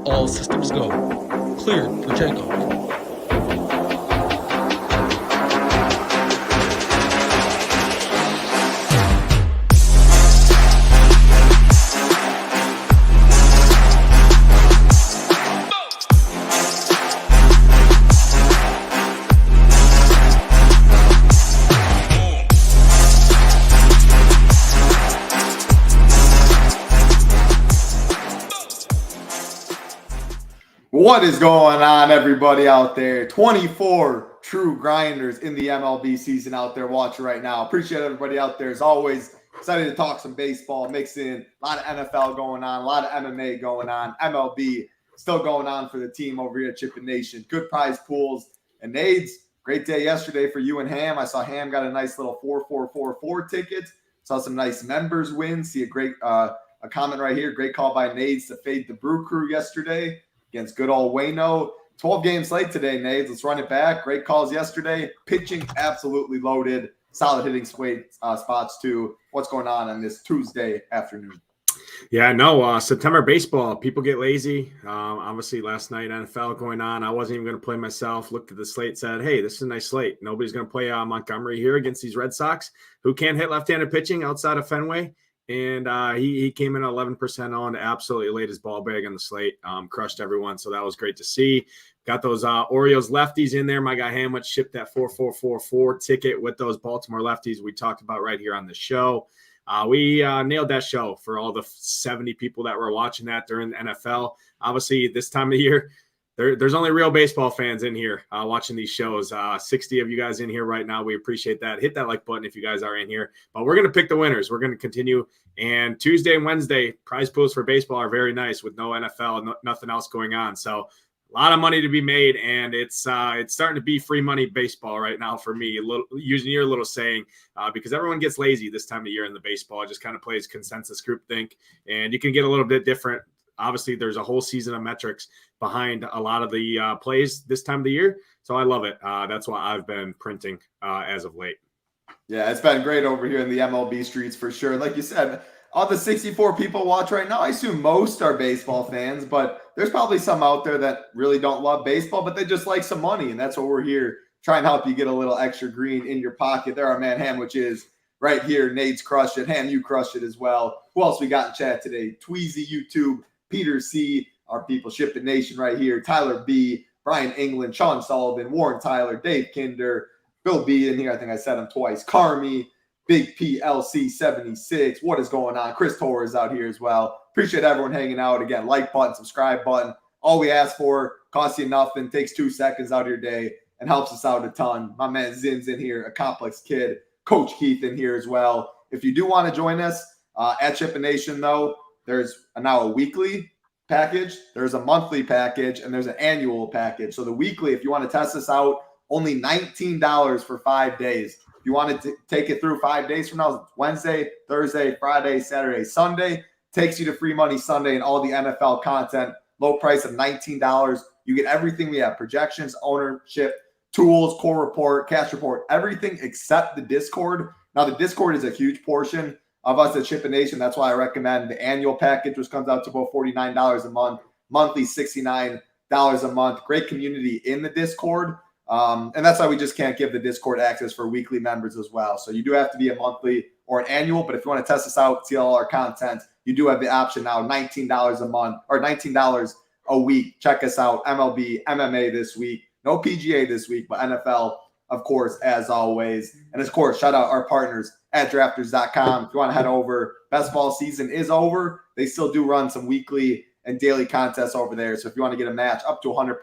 All systems go. Cleared for takeoff. What is going on, everybody out there? 24 true grinders in the MLB season out there watching right now. Appreciate everybody out there. As always, excited to talk some baseball, mix in a lot of NFL going on, a lot of MMA going on, MLB still going on for the team over here at SHIPIT Nation. Good prize pools. And Nades, great day yesterday for you and Ham. I saw Ham got a nice little 4444 ticket. Saw some nice members win. See a great a comment right here. Great call by Nades to fade the Brew Crew yesterday against good old Wayno. 12 games late today, Nades. Let's run it back. Great calls yesterday. Pitching absolutely loaded. Solid hitting spots too. What's going on this Tuesday afternoon? Yeah, no, September baseball, people get lazy. Obviously, last night, NFL going on. I wasn't even going to play myself. Looked at the slate, said, hey, this is a nice slate. Nobody's going to play Montgomery here against these Red Sox, who can't hit left-handed pitching outside of Fenway. And he came in 11% on, absolutely laid his ball bag on the slate, crushed everyone. So that was great to see. Got those Orioles lefties in there. My guy Hamlet shipped that 4444 ticket with those Baltimore lefties we talked about right here on the show. We nailed that show for all the 70 people that were watching that during the NFL. Obviously, this time of year, there's only real baseball fans in here watching these shows. 60 of you guys in here right now. We appreciate that. Hit that like button if you guys are in here. But we're going to pick the winners. We're going to continue. And Tuesday and Wednesday, prize pools for baseball are very nice with no NFL, nothing else going on. So a lot of money to be made, and it's starting to be free money baseball right now for me, using your little saying, because everyone gets lazy this time of year in the baseball. It just kind of plays consensus groupthink, and you can get a little bit different. Obviously, there's a whole season of metrics behind a lot of the plays this time of the year. So I love it. That's why I've been printing as of late. Yeah, it's been great over here in the MLB streets for sure. Like you said, all the 64 people watch right now, I assume most are baseball fans, but there's probably some out there that really don't love baseball, but they just like some money. And that's what we're here trying to help you get a little extra green in your pocket. There, our man Ham, which is right here. Nate's crushed it. Ham, you crushed it as well. Who else we got in chat today? Tweezy, YouTube, Peter C, our people, SHIPIT Nation right here, Tyler B, Brian England, Sean Sullivan, Warren Tyler, Dave Kinder, Bill B in here. I think I said him twice. Carmi, Big PLC 76. What is going on? Chris Torres out here as well. Appreciate everyone hanging out. Again, like button, subscribe button. All we ask for, costs you nothing, takes 2 seconds out of your day and helps us out a ton. My man Zin's in here, a complex kid. Coach Keith in here as well. If you do want to join us at SHIPIT Nation, though, there's now a weekly package, there's a monthly package, and there's an annual package. So the weekly, if you want to test this out, only $19 for 5 days. If you want to take it through 5 days from now, Wednesday, Thursday, Friday, Saturday, Sunday, takes you to Free Money Sunday and all the NFL content. Low price of $19. You get everything we have: projections, ownership, tools, core report, cash report, everything except the Discord. Now, the Discord is a huge portion of us at SHIPIT Nation. That's why I recommend the annual package, which comes out to about $49 a month, monthly $69 a month. Great community in the Discord. And that's why we just can't give the Discord access for weekly members as well. So you do have to be a monthly or an annual, but if you want to test us out, see all our content, you do have the option now, $19 a month or $19 a week. Check us out. MLB, MMA this week. No PGA this week, but NFL, of course, as always. And of course, shout out our partners at drafters.com. If you want to head over, best ball season is over. They still do run some weekly and daily contests over there. So if you want to get a match up to 100%,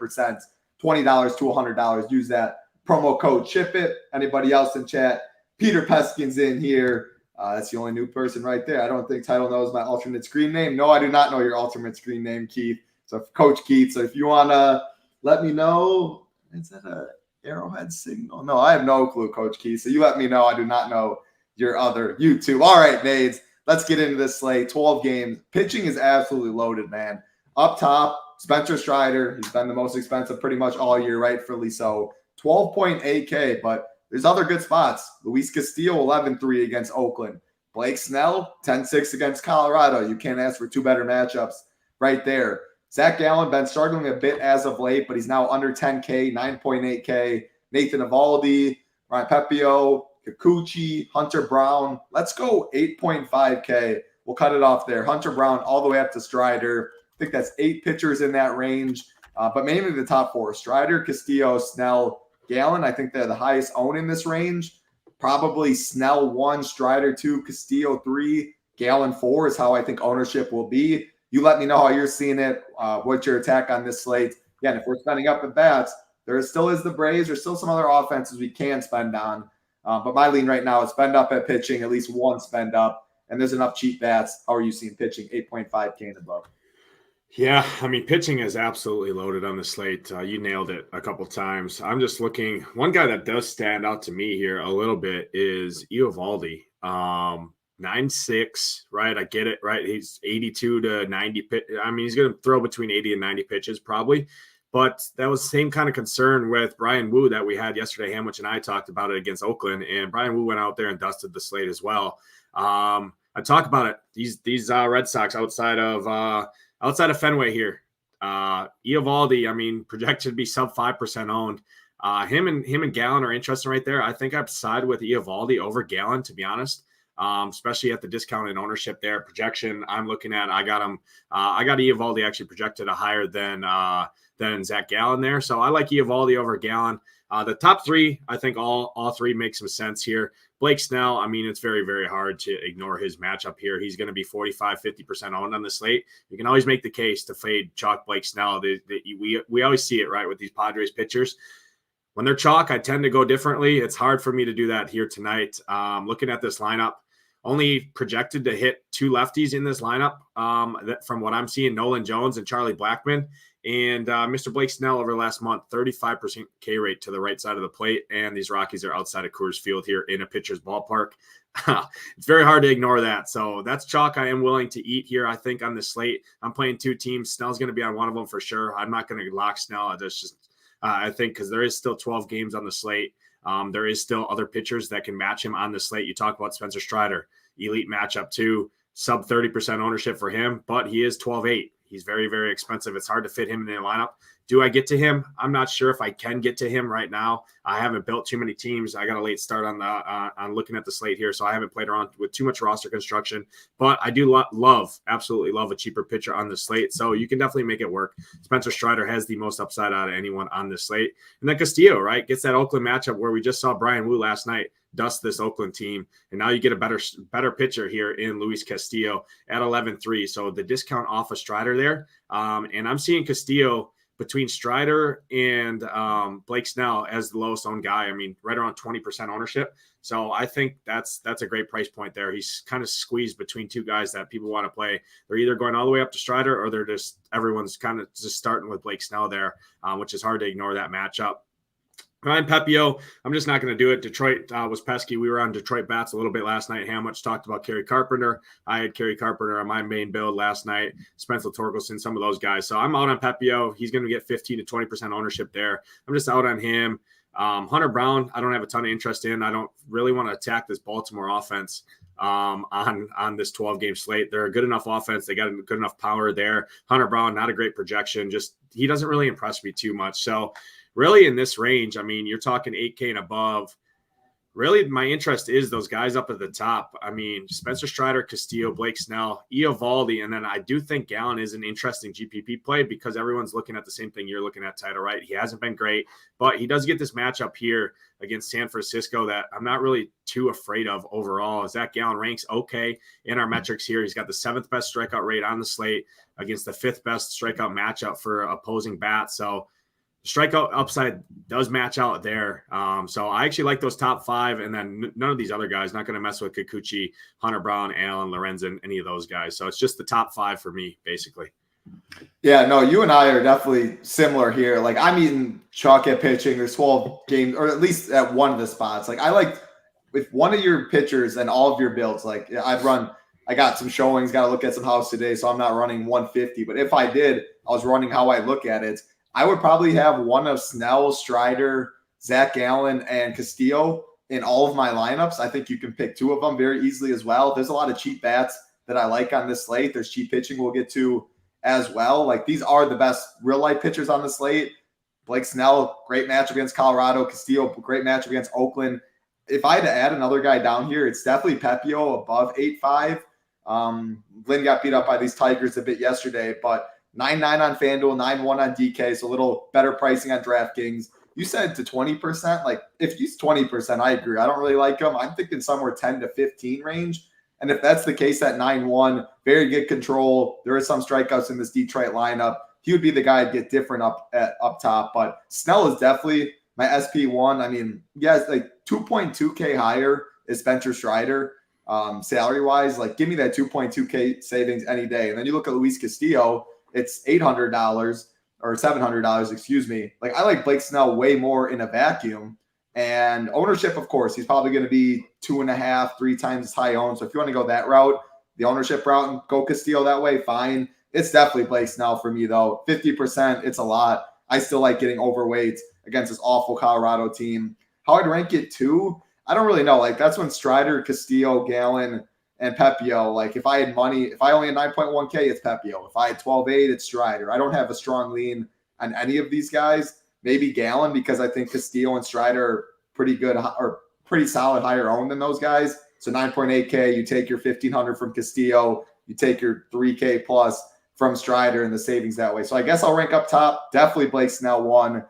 $20 to $100, use that promo code SHIPIT. Anybody else in chat? Peter Peskin's in here. That's the only new person right there. I don't think Title knows my alternate screen name. No, I do not know your alternate screen name, Keith. So Coach Keith. So if you want to let me know, is that a Arrowhead signal? No, I have no clue, Coach Keith. So you let me know. I do not know your other YouTube. All right, Nades, let's get into this slate. 12 games. Pitching is absolutely loaded, man. Up top, Spencer Strider. He's been the most expensive pretty much all year, rightfully so. 12.8K, but there's other good spots. Luis Castillo, 11-3 against Oakland. Blake Snell, 10-6 against Colorado. You can't ask for two better matchups right there. Zach Gallen been struggling a bit as of late, but he's now under 10K, 9.8K. Nathan Eovaldi, Ryan Pepio, Kikuchi, Hunter Brown. Let's go 8.5K. We'll cut it off there. Hunter Brown all the way up to Strider. I think that's 8 pitchers in that range, but mainly the top 4. Strider, Castillo, Snell, Gallen. I think they're the highest owned in this range. Probably Snell 1, Strider 2, Castillo 3, Gallen 4 is how I think ownership will be. You let me know how you're seeing it, what's your attack on this slate. Again, if we're spending up at bats, there still is the Braves. There's still some other offenses we can spend on. But my lean right now is spend up at pitching, at least one spend up. And there's enough cheap bats. How are you seeing pitching 8.5K and above? Yeah, I mean, pitching is absolutely loaded on the slate. You nailed it a couple times. I'm just looking. One guy that does stand out to me here a little bit is Eovaldi. 9.6, right? I get it, right? He's 82 to 90. I mean, he's going to throw between 80 and 90 pitches probably. But that was the same kind of concern with Brian Wu that we had yesterday. Hamwich and I talked about it against Oakland, and Brian Wu went out there and dusted the slate as well. I talk about it. These Red Sox outside of Fenway here. Eovaldi, I mean, projected to be sub 5% owned. Him and Gallen are interesting right there. I think I'd side with Eovaldi over Gallen, to be honest. Especially at the discounted ownership there. Projection I'm looking at, I got Eovaldi actually projected a higher than Zach Gallen there. So I like Eovaldi over Gallen. The top 3, I think all 3 make some sense here. Blake Snell, I mean, it's very, very hard to ignore his matchup here. He's going to be 45, 50% owned on the slate. You can always make the case to fade chalk Blake Snell. We always see it, right, with these Padres pitchers. When they're chalk, I tend to go differently. It's hard for me to do that here tonight. Looking at this lineup, only projected to hit 2 lefties in this lineup. From what I'm seeing, Nolan Jones and Charlie Blackmon. And Mr. Blake Snell over the last month, 35% K rate to the right side of the plate. And these Rockies are outside of Coors Field here in a pitcher's ballpark. It's very hard to ignore that. So that's chalk I am willing to eat here, I think, on the slate. I'm playing 2 teams. Snell's going to be on one of them for sure. I'm not going to lock Snell. There's just, I think, because there is still 12 games on the slate. There is still other pitchers that can match him on the slate. You talk about Spencer Strider, elite matchup too, sub 30% ownership for him, but he is 12.8. He's very, very expensive. It's hard to fit him in the lineup. Do I get to him? I'm not sure if I can get to him right now. I haven't built too many teams. I got a late start on looking at the slate here, so I haven't played around with too much roster construction. But I do absolutely love a cheaper pitcher on the slate, so you can definitely make it work. Spencer Strider has the most upside out of anyone on this slate. And then Castillo, right, gets that Oakland matchup where we just saw Brian Wu last night dust this Oakland team, and now you get a better pitcher here in Luis Castillo at 11.3. So the discount off of Strider there, and I'm seeing Castillo between Strider and Blake Snell as the lowest owned guy. I mean, right around 20% ownership. So I think that's a great price point there. He's kind of squeezed between 2 guys that people want to play. They're either going all the way up to Strider, or everyone's kind of just starting with Blake Snell there, which is hard to ignore that matchup. Ryan Pepio, I'm just not going to do it. Detroit was pesky. We were on Detroit bats a little bit last night. Hamwich talked about Kerry Carpenter. I had Kerry Carpenter on my main build last night. Spencer Torkelson, some of those guys. So I'm out on Pepio. He's going to get 15 to 20% ownership there. I'm just out on him. Hunter Brown, I don't have a ton of interest in. I don't really want to attack this Baltimore offense on this 12-game slate. They're a good enough offense. They got good enough power there. Hunter Brown, not a great projection. Just he doesn't really impress me too much. So really in this range, I mean, you're talking 8K and above. Really, my interest is those guys up at the top. I mean, Spencer Strider, Castillo, Blake Snell, Eovaldi, and then I do think Gallen is an interesting GPP play because everyone's looking at the same thing you're looking at, Title, right? He hasn't been great, but he does get this matchup here against San Francisco that I'm not really too afraid of overall. Zach Gallen ranks okay in our metrics here. He's got the 7th best strikeout rate on the slate against the 5th best strikeout matchup for opposing bats. So strikeout upside does match out there. So I actually like those top 5, and then none of these other guys, not going to mess with Kikuchi, Hunter Brown, Allen, Lorenzen, any of those guys. So it's just the top 5 for me, basically. Yeah, no, you and I are definitely similar here. Like, I'm eating chalk at pitching. There's 12 games, or at least at one of the spots. Like, I like if one of your pitchers and all of your builds, like I got some showings, got to look at some house today, so I'm not running 150. But if I did, I was running how I look at it. I would probably have one of Snell, Strider, Zach Gallen, and Castillo in all of my lineups. I think you can pick 2 of them very easily as well. There's a lot of cheap bats that I like on this slate. There's cheap pitching we'll get to as well. Like, these are the best real-life pitchers on the slate. Blake Snell, great matchup against Colorado. Castillo, great matchup against Oakland. If I had to add another guy down here, it's definitely Pepio above 8.5. Lynn got beat up by these Tigers a bit yesterday, but 9.9 on FanDuel, 9.1 on DK, so a little better pricing on DraftKings. You said to 20%. Like, if he's 20%, I agree. I don't really like him. I'm thinking somewhere 10 to 15 range. And if that's the case at 9.1, very good control. There is some strikeouts in this Detroit lineup. He would be the guy I'd get different up top. But Snell is definitely my SP1. I mean, yeah, it's like 2.2K higher is Spencer Strider. Salary-wise, like, give me that 2.2K savings any day. And then you look at Luis Castillo, it's $800 or $700, excuse me. Like, I like Blake Snell way more in a vacuum. And ownership, of course, he's probably going to be 2.5, 3 times as high owned. So if you want to go that route, the ownership route, and go Castillo that way, fine. It's definitely Blake Snell for me, though. 50%, it's a lot. I still like getting overweight against this awful Colorado team. How I'd rank it too, I don't really know. Like, that's when Strider, Castillo, Gallen, and Pepio. Like, if I had money, if I only had 9.1K, it's Pepio. If I had 12.8, it's Strider. I don't have a strong lean on any of these guys. Maybe Gallen, because I think Castillo and Strider are pretty good or pretty solid higher owned than those guys. So 9.8K, you take your 1,500 from Castillo, you take your 3K plus from Strider, and the savings that way. So I guess I'll rank up top. Definitely Blake Snell 1,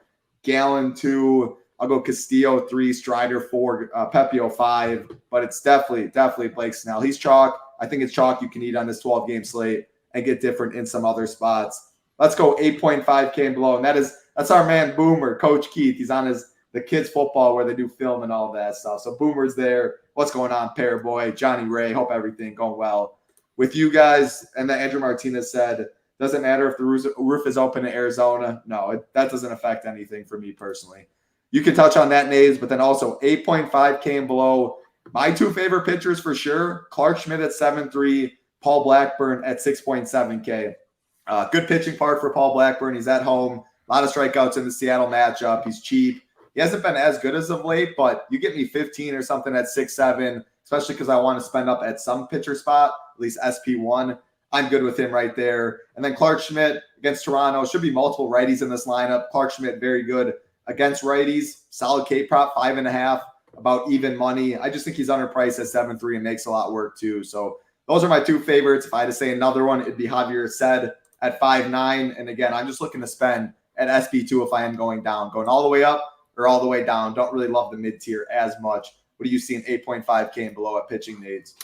Gallen 2. I'll go Castillo 3, Strider 4, Pepio 5. But it's definitely Blake Snell. He's chalk. I think it's chalk you can eat on this 12-game slate and get different in some other spots. Let's go 8.5K and below. And that's our man Boomer, Coach Keith. He's on the kids football where they do film and all that stuff. So Boomer's there. What's going on, Pear Boy, Johnny Ray? Hope everything going well with you guys. And then Andrew Martinez said, doesn't matter if the roof is open in Arizona. No, that doesn't affect anything for me personally. You can touch on that, Nades, but then also 8.5K and below. My 2 favorite pitchers for sure, Clark Schmidt at 7.3, Paul Blackburn at 6.7K. Good pitching part for Paul Blackburn. He's at home. A lot of strikeouts in the Seattle matchup. He's cheap. He hasn't been as good as of late, but you get me 15 or something at 6.7, especially because I want to spend up at some pitcher spot, at least SP1. I'm good with him right there. And then Clark Schmidt against Toronto. Should be multiple righties in this lineup. Clark Schmidt, very good against righties. Solid K prop, 5.5, about even money. I just think he's underpriced at 7.3 and makes a lot work too. So those are my 2 favorites. If I had to say another one, it'd be Javier Ced at 5.9. And again, I'm just looking to spend at SP2 if I am going down. Going all the way up or all the way down. Don't really love the mid-tier as much. What do you see in 8.5K and below at pitching needs?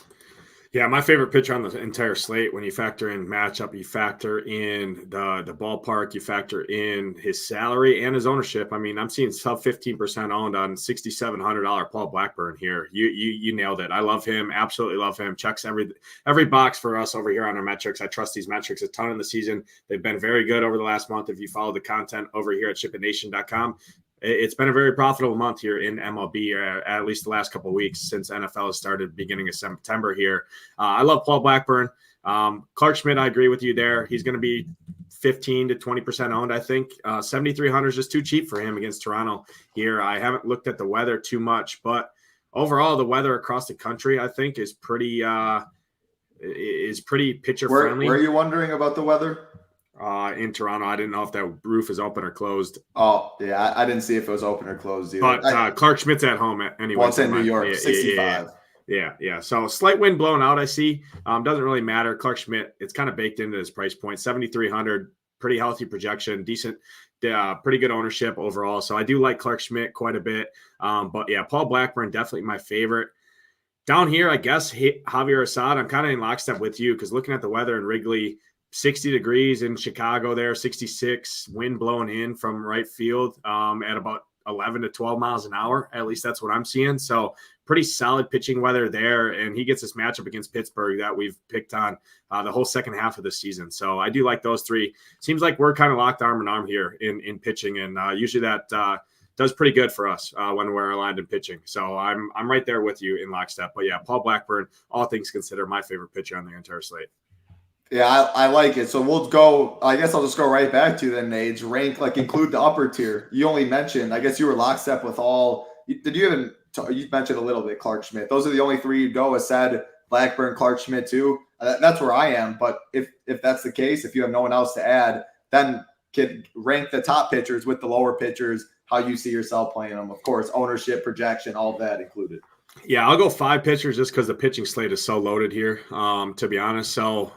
Yeah, my favorite pitcher on the entire slate, when you factor in matchup, you factor in the ballpark, you factor in his salary and his ownership. I mean, I'm seeing sub 15% owned on $6,700 Paul Blackburn here. You nailed it. I love him. Absolutely love him. Checks every box for us over here on our metrics. I trust these metrics a ton in the season. They've been very good over the last month. If you follow the content over here at SHIPITNation.com, it's been a very profitable month here in MLB, at least the last couple of weeks since NFL has started beginning of September here. I love Paul Blackburn. Clark Schmidt, I agree with you there. He's going to be 15 to 20% owned, I think. 7,300 is just too cheap for him against Toronto here. I haven't looked at the weather too much, but overall, the weather across the country, I think, is pretty pitcher friendly. Were you wondering about the weather? In Toronto, I didn't know if that roof is open or closed. Oh, yeah, I didn't see if it was open or closed either. But Clark Schmidt's at home anyway. Well, it's in New York, 65. Yeah. So slight wind blowing out, I see. Doesn't really matter. Clark Schmidt, it's kind of baked into his price point. 7,300, pretty healthy projection, decent, pretty good ownership overall. So I do like Clark Schmidt quite a bit. But yeah, Paul Blackburn, definitely my favorite. Down here, I guess, Javier Assad, I'm kind of in lockstep with you because looking at the weather in Wrigley, 60 degrees in Chicago there, 66, wind blowing in from right field at about 11 to 12 miles an hour. At least that's what I'm seeing. So pretty solid pitching weather there. And he gets this matchup against Pittsburgh that we've picked on the whole second half of the season. So I do like those 3. Seems like we're kind of locked arm in arm here in pitching. And usually that does pretty good for us when we're aligned in pitching. So I'm right there with you in lockstep. But yeah, Paul Blackburn, all things considered, my favorite pitcher on the entire slate. Yeah, I like it. So we'll go, I guess I'll just go right back to then, Nades. Rank, include the upper tier. You only mentioned, I guess you were lockstep with all. Did you even, you mentioned a little bit Clark Schmidt. Those are the only 3 you'd go, Assad, Blackburn, Clark Schmidt too. That's where I am. But if that's the case, if you have no one else to add, then could rank the top pitchers with the lower pitchers, how you see yourself playing them. Of course, ownership, projection, all of that included. Yeah, I'll go 5 pitchers just because the pitching slate is so loaded here, to be honest. So,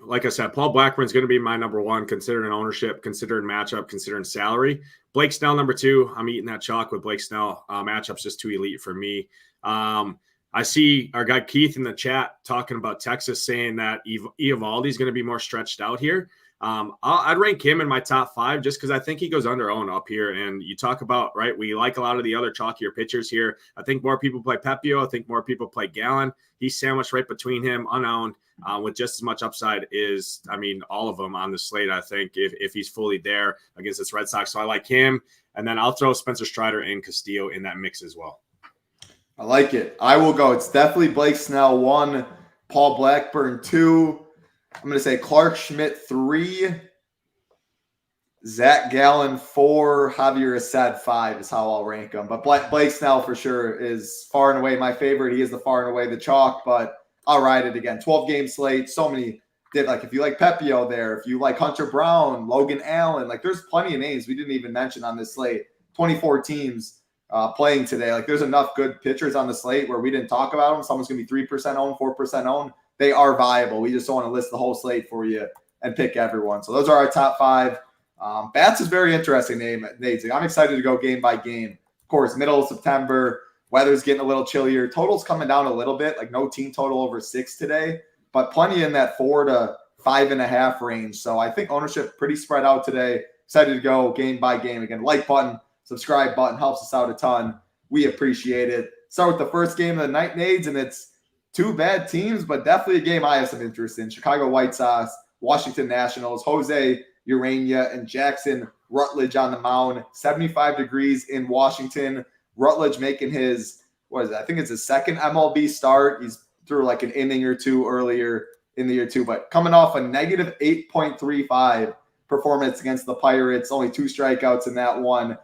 like I said, Paul Blackburn's going to be my number 1, considering ownership, considering matchup, considering salary. Blake Snell, number 2. I'm eating that chalk with Blake Snell. Matchup's just too elite for me. I see our guy Keith in the chat talking about Texas, saying that Eovaldi is going to be more stretched out here. I'd rank him in my top 5 just because I think he goes under owned up here. And you talk about, right, we like a lot of the other chalkier pitchers here. I think more people play Pepio. I think more people play Gallen. He's sandwiched right between him, unowned, with just as much upside as, all of them on the slate, I think, if he's fully there against this Red Sox. So I like him. And then I'll throw Spencer Strider and Castillo in that mix as well. I like it. I will go. It's definitely Blake Snell 1, Paul Blackburn 2. I'm going to say Clark Schmidt 3, Zach Gallen 4, Javier Assad 5 is how I'll rank them. But Blake Snell for sure is far and away my favorite. He is the far and away the chalk, but I'll ride it again. 12-game slate, so many. Like if you like Pepio there, if you like Hunter Brown, Logan Allen, like there's plenty of names we didn't even mention on this slate. 24 teams playing today. Like there's enough good pitchers on the slate where we didn't talk about them. Someone's going to be 3% owned, 4% owned. They are viable. We just don't want to list the whole slate for you and pick everyone. So those are our top 5. Bats is very interesting name, Nate. I'm excited to go game by game. Of course, middle of September, weather's getting a little chillier. Total's coming down a little bit, like no team total over 6 today, but plenty in that 4 to 5.5 range. So I think ownership pretty spread out today. Excited to go game by game. Again, like button, subscribe button helps us out a ton. We appreciate it. Start with the first game of the night, Nades, and it's 2 bad teams, but definitely a game I have some interest in. Chicago White Sox, Washington Nationals, Jose Urania and Jackson Rutledge on the mound. 75 degrees in Washington. Rutledge making his, I think it's his second MLB start. He's through like an inning or 2 earlier in the year too, but coming off a negative 8.35 performance against the Pirates, only 2 strikeouts in that one.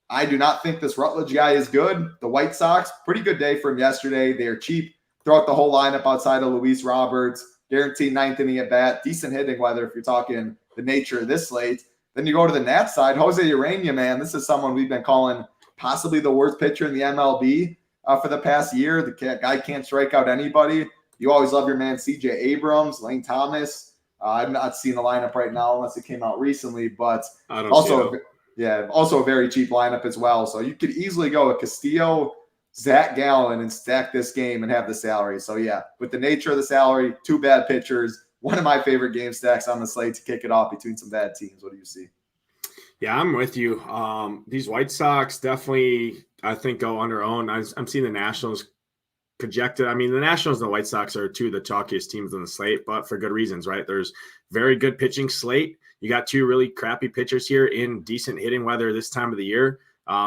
I do not think this Rutledge guy is good. The White Sox, pretty good day for him yesterday. They are cheap throughout the whole lineup outside of Luis Roberts, guaranteed 9th inning at bat, decent hitting weather if you're talking the nature of this slate. Then you go to the Nats side, Jose Urania, man, this is someone we've been calling possibly the worst pitcher in the MLB for the past year. The guy can't strike out anybody. You always love your man CJ Abrams, Lane Thomas. I'm not seeing the lineup right now unless it came out recently, but also a very cheap lineup as well. So you could easily go with Castillo, Zach Gallen, and stack this game and have the salary. So yeah, with the nature of the salary, 2 bad pitchers, one of my favorite game stacks on the slate to kick it off between some bad teams. What do you see? Yeah, I'm with you. These White Sox definitely, I think, go under owned. I'm seeing the Nationals projected. The Nationals and the White Sox are 2 of the chalkiest teams on the slate, but for good reasons, right? There's very good pitching slate. You got 2 really crappy pitchers here in decent hitting weather this time of the year.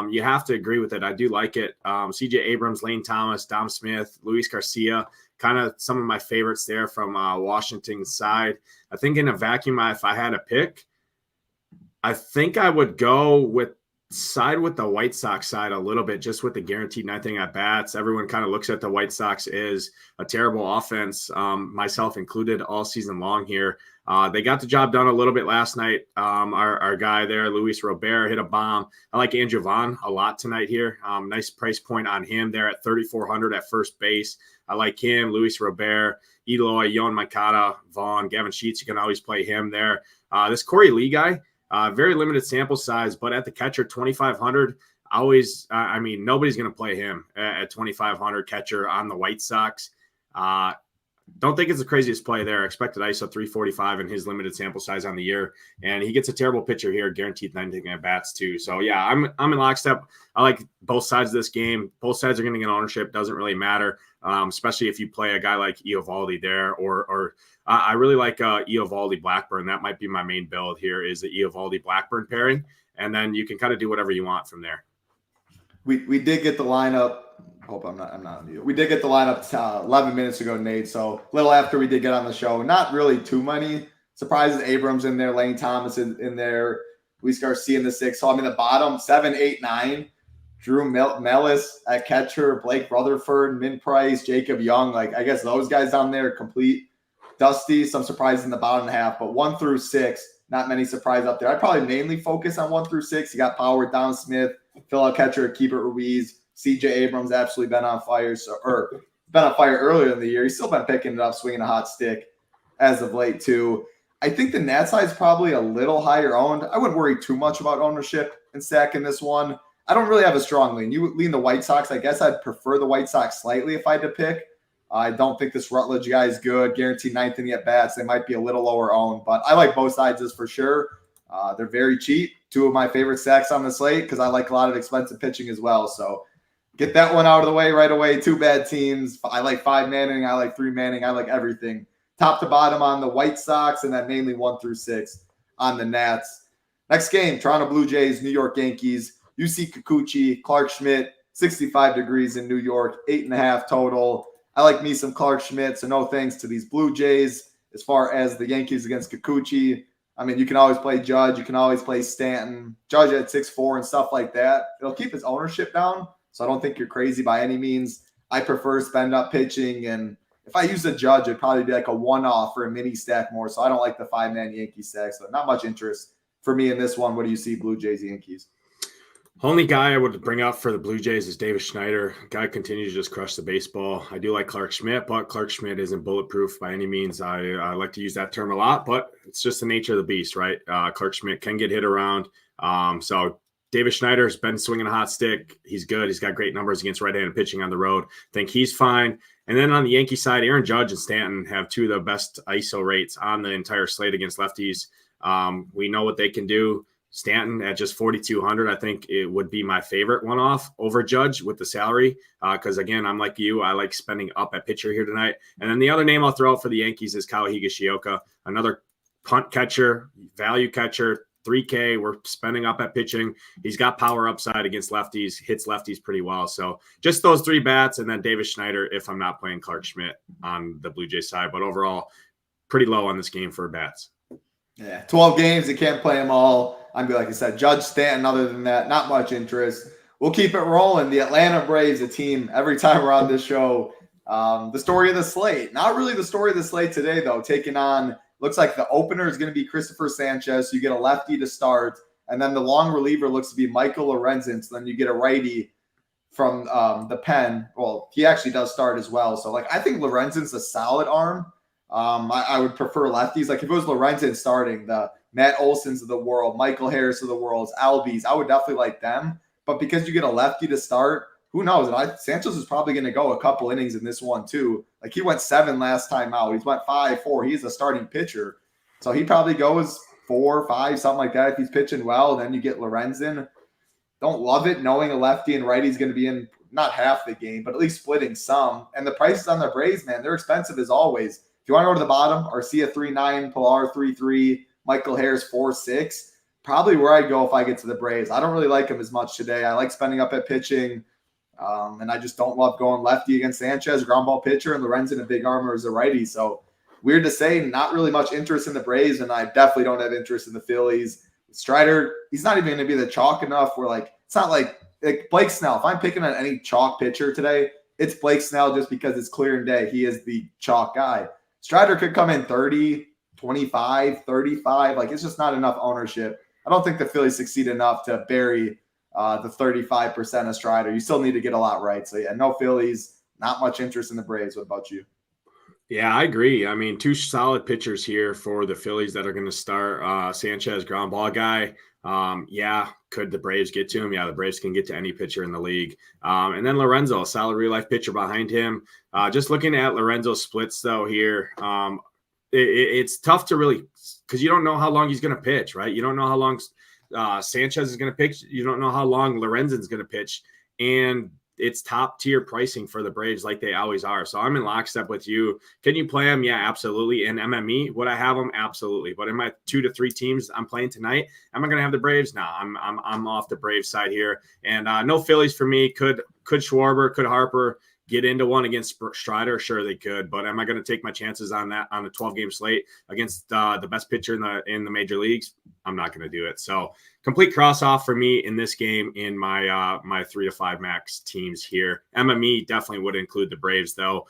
You have to agree with it. I do like it. CJ Abrams, Lane Thomas, Dom Smith, Luis Garcia, kind of some of my favorites there from Washington's side. I think in a vacuum, if I had to pick, I think I would go with the White Sox side a little bit, just with the guaranteed 9th inning at bats. Everyone kind of looks at the White Sox as a terrible offense, myself included, all season long here. They got the job done a little bit last night. Our guy there, Luis Robert, hit a bomb. I like Andrew Vaughn a lot tonight here. Nice price point on him there at 3,400 at first base. I like him, Luis Robert, Eloy, Yohan Moncada, Vaughn, Gavin Sheets. You can always play him there. This Corey Lee guy, very limited sample size, but at the catcher, 2,500. Nobody's going to play him at 2,500 catcher on the White Sox. Don't think it's the craziest play there. Expected ISO 345 in his limited sample size on the year. And he gets a terrible pitcher here, guaranteed 9th inning at bats too. So yeah, I'm in lockstep. I like both sides of this game. Both sides are going to get ownership. Doesn't really matter. Especially if you play a guy like Eovaldi there, or I really like Eovaldi Blackburn. That might be my main build here, is the Eovaldi Blackburn pairing. And then you can kind of do whatever you want from there. We did get the lineup. Hope I'm not on mute. We did get the lineup 11 minutes ago, Nate. So a little after we did get on the show. Not really too many surprises. Abrams in there, Lane Thomas in there, Luis Garcia in the 6. So the bottom 7, 8, 9. Drew Mellis at catcher, Blake Rutherford, Min Price, Jacob Young. Like, I guess those guys down there complete dusty. Some surprise in the bottom half, but 1 through 6, not many surprise up there. I'd probably mainly focus on 1 through 6. You got Power, Don Smith, Phil catcher, Keeper Ruiz, CJ Abrams absolutely been on fire. Been on fire earlier in the year. He's still been picking it up, swinging a hot stick as of late too. I think the Nats side is probably a little higher owned. I wouldn't worry too much about ownership and stacking this one. I don't really have a strong lean. You lean the White Sox. I guess I'd prefer the White Sox slightly if I had to pick. I don't think this Rutledge guy is good. Guaranteed ninth inning at bats. They might be a little lower owned, but I like both sides for sure. They're very cheap. 2 of my favorite stacks on the slate because I like a lot of expensive pitching as well. So get that one out of the way right away. 2 bad teams. I like 5-man inning. I like 3-man inning. I like everything. Top to bottom on the White Sox, and then mainly 1 through 6 on the Nats. Next game, Toronto Blue Jays, New York Yankees. UC Kikuchi, Clark Schmidt, 65 degrees in New York, 8.5 total. I like me some Clark Schmidt, so no thanks to these Blue Jays. As far as the Yankees against Kikuchi, I mean, you can always play Judge. You can always play Stanton. Judge at 6'4" and stuff like that. It'll keep his ownership down, so I don't think you're crazy by any means. I prefer spend-up pitching, and if I use a Judge, it'd probably be like a one-off or a mini stack more, so I don't like the 5-man Yankee stack, so not much interest for me in this one. What do you see, Blue Jays, Yankees? Only guy I would bring up for the Blue Jays is Davis Schneider. Guy continues to just crush the baseball. I do like Clark Schmidt, but Clark Schmidt isn't bulletproof by any means. I like to use that term a lot, but it's just the nature of the beast, right? Clark Schmidt can get hit around. So Davis Schneider's been swinging a hot stick. He's good. He's got great numbers against right-handed pitching on the road. Think he's fine. And then on the Yankee side, Aaron Judge and Stanton have 2 of the best ISO rates on the entire slate against lefties. We know what they can do. Stanton at just 4,200, I think it would be my favorite one-off over Judge with the salary. Because, again, I'm like you. I like spending up at pitcher here tonight. And then the other name I'll throw out for the Yankees is Kyle Higashioka, another punt catcher, value catcher, 3K. We're spending up at pitching. He's got power upside against lefties, hits lefties pretty well. So just those 3 bats, and then Davis Schneider if I'm not playing Clark Schmidt on the Blue Jays side. But overall, pretty low on this game for bats. Yeah, 12 games. You can't play them all. I'm like I said, Judge, Stanton. Other than that, not much interest. We'll keep it rolling. The Atlanta Braves, a team every time we're on this show. The story of the slate. Not really the story of the slate today, though. Taking on, looks like the opener is going to be Christopher Sanchez. So you get a lefty to start. And then the long reliever looks to be Michael Lorenzen. So then you get a righty from the pen. Well, he actually does start as well. So, like, I think Lorenzen's a solid arm. I would prefer lefties. Like, if it was Lorenzen starting, the Matt Olsons of the world, Michael Harris of the world, Albies, I would definitely like them. But because you get a lefty to start, who knows? And Sanchez is probably going to go a couple innings in this one too. Like, he went 7 last time out. He's went 5-4. He's a starting pitcher. So he probably goes 4, 5, something like that. If he's pitching well, then you get Lorenzen. Don't love it knowing a lefty and righty is going to be in not half the game, but at least splitting some. And the prices on the Braves, man, they're expensive as always. If you want to go to the bottom, Arcia 3.9, Pilar 3.3, Michael Harris 4.6, probably where I'd go if I get to the Braves. I don't really like him as much today. I like spending up at pitching, and I just don't love going lefty against Sanchez, ground ball pitcher, and Lorenzen a big armor as a righty. So weird to say, not really much interest in the Braves, and I definitely don't have interest in the Phillies. Strider, he's not even going to be the chalk enough where, like, it's not like Blake Snell. If I'm picking on any chalk pitcher today, it's Blake Snell just because it's clear and day. He is the chalk guy. Strider could come in 30, 25, 35. Like, it's just not enough ownership. I don't think the Phillies succeed enough to bury the 35% of Strider. You still need to get a lot right. So, yeah, no Phillies, not much interest in the Braves. What about you? Yeah, I agree. I mean, 2 solid pitchers here for the Phillies that are going to start. Sanchez, ground ball guy. Yeah, could the Braves get to him? Yeah, the Braves can get to any pitcher in the league. And then Lorenzo, a solid real-life pitcher behind him. Just looking at Lorenzo's splits, though, here, it's tough to really – because you don't know how long he's going to pitch, right? You don't know how long Sanchez is going to pitch. You don't know how long Lorenzen's going to pitch. And it's top-tier pricing for the Braves like they always are. So I'm in lockstep with you. Can you play them? Yeah, absolutely. In MME, would I have them? Absolutely. But in my 2 to 3 teams I'm playing tonight, am I going to have the Braves? No, I'm off the Braves side here. And no Phillies for me. Could Schwarber, could Harper. get into one against Strider? Sure, they could, but am I going to take my chances on that on a 12-game slate against the best pitcher in the major leagues? I'm not going to do it. So complete cross off for me in this game in my my 3 to 5 max teams here. MME definitely would include the Braves though,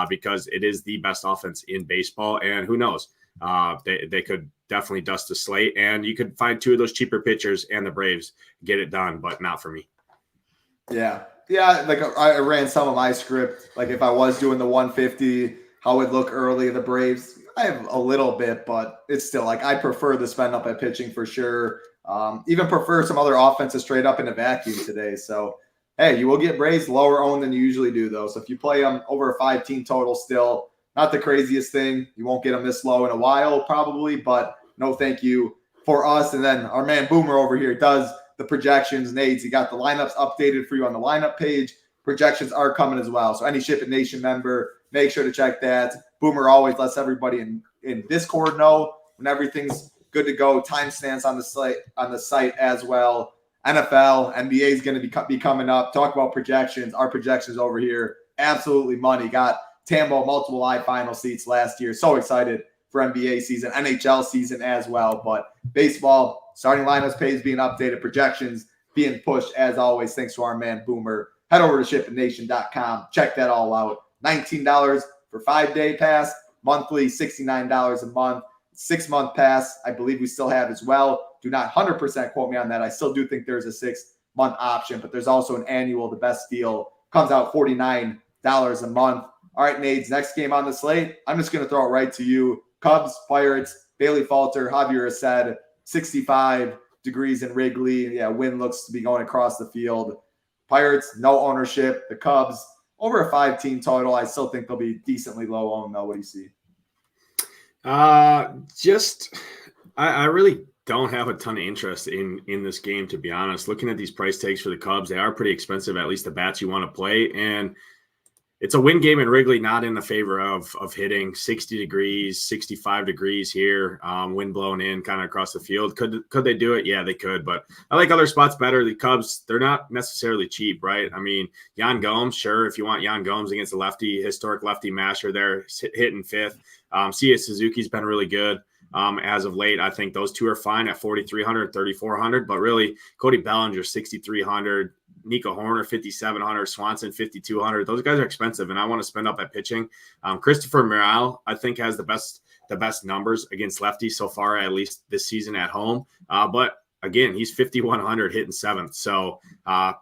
because it is the best offense in baseball, and who knows, they could definitely dust the slate, and you could find 2 of those cheaper pitchers and the Braves get it done, but not for me. Yeah. Like I ran some of my script. Like if I was doing the 150, how it would look early the Braves. I have a little bit, but it's still like I prefer the spend up at pitching for sure. Even prefer some other offenses straight up in a vacuum today. So hey, you will get Braves lower owned than you usually do though. So if you play them over a 5-team total, still not the craziest thing. You won't get them this low in a while probably, but no thank you for us. And then our man Boomer over here does the projections. Nades, he got the lineups updated for you on the lineup page. Projections are coming as well. So any SHIPIT Nation member, make sure to check that. Boomer always lets everybody in Discord know when everything's good to go. Timestamps on the site as well. NFL, NBA is going to be coming up. Talk about projections. Our projections over here, absolutely money. Got Tambo multiple live final seats last year. So excited for NBA season, NHL season as well. But baseball, starting lineups page being updated, projections being pushed as always. Thanks to our man Boomer. Head over to shipitnation.com. Check that all out. $19 for 5-day pass, monthly $69 a month, 6-month pass. I believe we still have as well. Do not 100% quote me on that. I still do think there's a 6-month option, but there's also an annual. The best deal comes out $49 a month. All right, Nades, next game on the slate. I'm just going to throw it right to you. Cubs, Pirates, Bailey Falter, Javier said 65 degrees in Wrigley. Yeah, wind looks to be going across the field. Pirates, no ownership. The Cubs, over a 5-team total. I still think they'll be decently low owned, though. What do you see? I really don't have a ton of interest in this game, to be honest. Looking at these price tags for the Cubs, they are pretty expensive, at least the bats you want to play. And it's a win game in Wrigley, not in the favor of hitting 60 degrees, 65 degrees here, wind blowing in kind of across the field. Could they do it? Yeah, they could. But I like other spots better. The Cubs, they're not necessarily cheap, right? I mean, Yan Gomes, sure, if you want Yan Gomes against a lefty, historic lefty masher there, hitting 5th. Sia Suzuki's been really good. As of late, I think those two are fine at 4,300, 3,400. But really, Cody Bellinger, 6,300. Nico Horner, 5,700, Swanson, 5,200. Those guys are expensive, and I want to spend up at pitching. Christopher Morel, I think, has the best numbers against lefties so far, at least this season at home. But again, he's 5,100 hitting 7th. So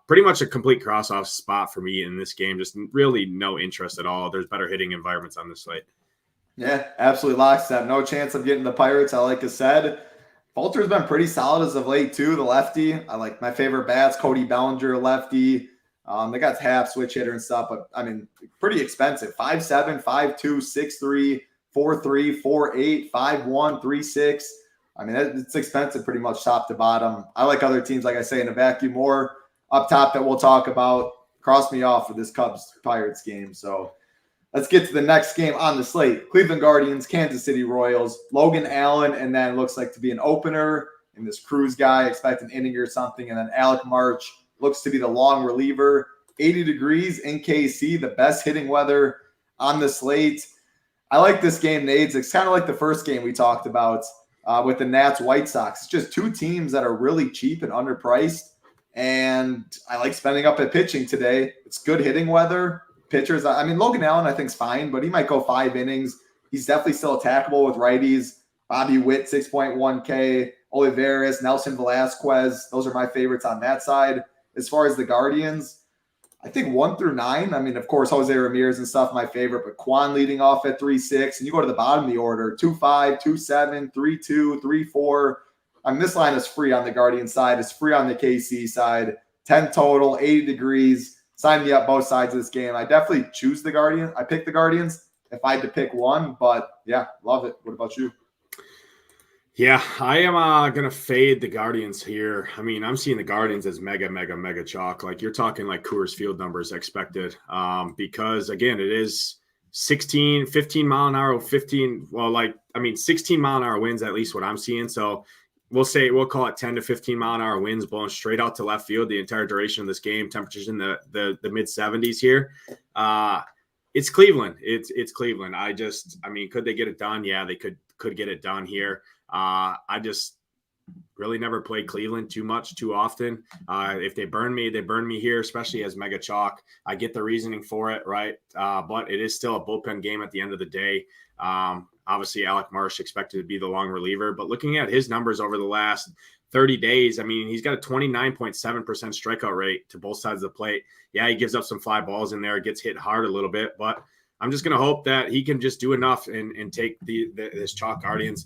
pretty much a complete cross-off spot for me in this game. Just really no interest at all. There's better hitting environments on this slate. Yeah, absolutely lockstep. No chance of getting the Pirates. Like I said, Falter's been pretty solid as of late, too, the lefty. I like my favorite bats, Cody Bellinger, lefty. They got half switch hitter and stuff, but, I mean, pretty expensive. 5'7", 5'2", 6'3", 4'3", 4'8", 5'1", 3'6". I mean, it's expensive pretty much top to bottom. I like other teams, like I say, in a vacuum more up top that we'll talk about. Cross me off for this Cubs-Pirates game. So let's get to the next game on the slate. Cleveland Guardians, Kansas City Royals, Logan Allen, and then looks like to be an opener. And this Cruz guy, expect an inning or something. And then Alec March looks to be the long reliever. 80 degrees in KC, the best hitting weather on the slate. I like this game, Nades. It's kind of like the first game we talked about with the Nats White Sox. It's just two teams that are really cheap and underpriced. And I like spending up at pitching today. It's good hitting weather. Pitchers, I mean, Logan Allen, I think, is fine, but he might go 5 innings. He's definitely still attackable with righties. Bobby Witt, 6.1K. Olivares, Nelson Velasquez. Those are my favorites on that side. As far as the Guardians, I think 1 through 9. I mean, of course, Jose Ramirez and stuff, my favorite, but Quan leading off at 3-6. And you go to the bottom of the order, 2-5, 2-7, 3-2, 3-4. I mean, this line is free on the Guardian side. It's free on the KC side. 10 total, 80 degrees. Sign me up both sides of this game. I definitely choose the Guardians. I pick the Guardians if I had to pick one, but yeah, love it. What about you? Yeah, I am going to fade the Guardians here. I mean, I'm seeing the Guardians as mega chalk. Like you're talking like Coors Field numbers expected because, again, it is 15 mile an hour, 16 mile an hour winds, at least what I'm seeing. So we'll call it 10 to 15 mile an hour winds blowing straight out to left field the entire duration of this game. Temperatures in the mid 70s here. It's Cleveland. It's Cleveland. I mean, could they get it done? Yeah, they could get it done here. I just really never played Cleveland too often. If they burn me here, especially as mega chalk. I get the reasoning for it, right? But it is still a bullpen game at the end of the day. Obviously, Alec Marsh expected to be the long reliever, but looking at his numbers over the last 30 days, I mean, he's got a 29.7% strikeout rate to both sides of the plate. Yeah, he gives up some fly balls in there, gets hit hard a little bit, but I'm just going to hope that he can just do enough and take this chalk Guardians.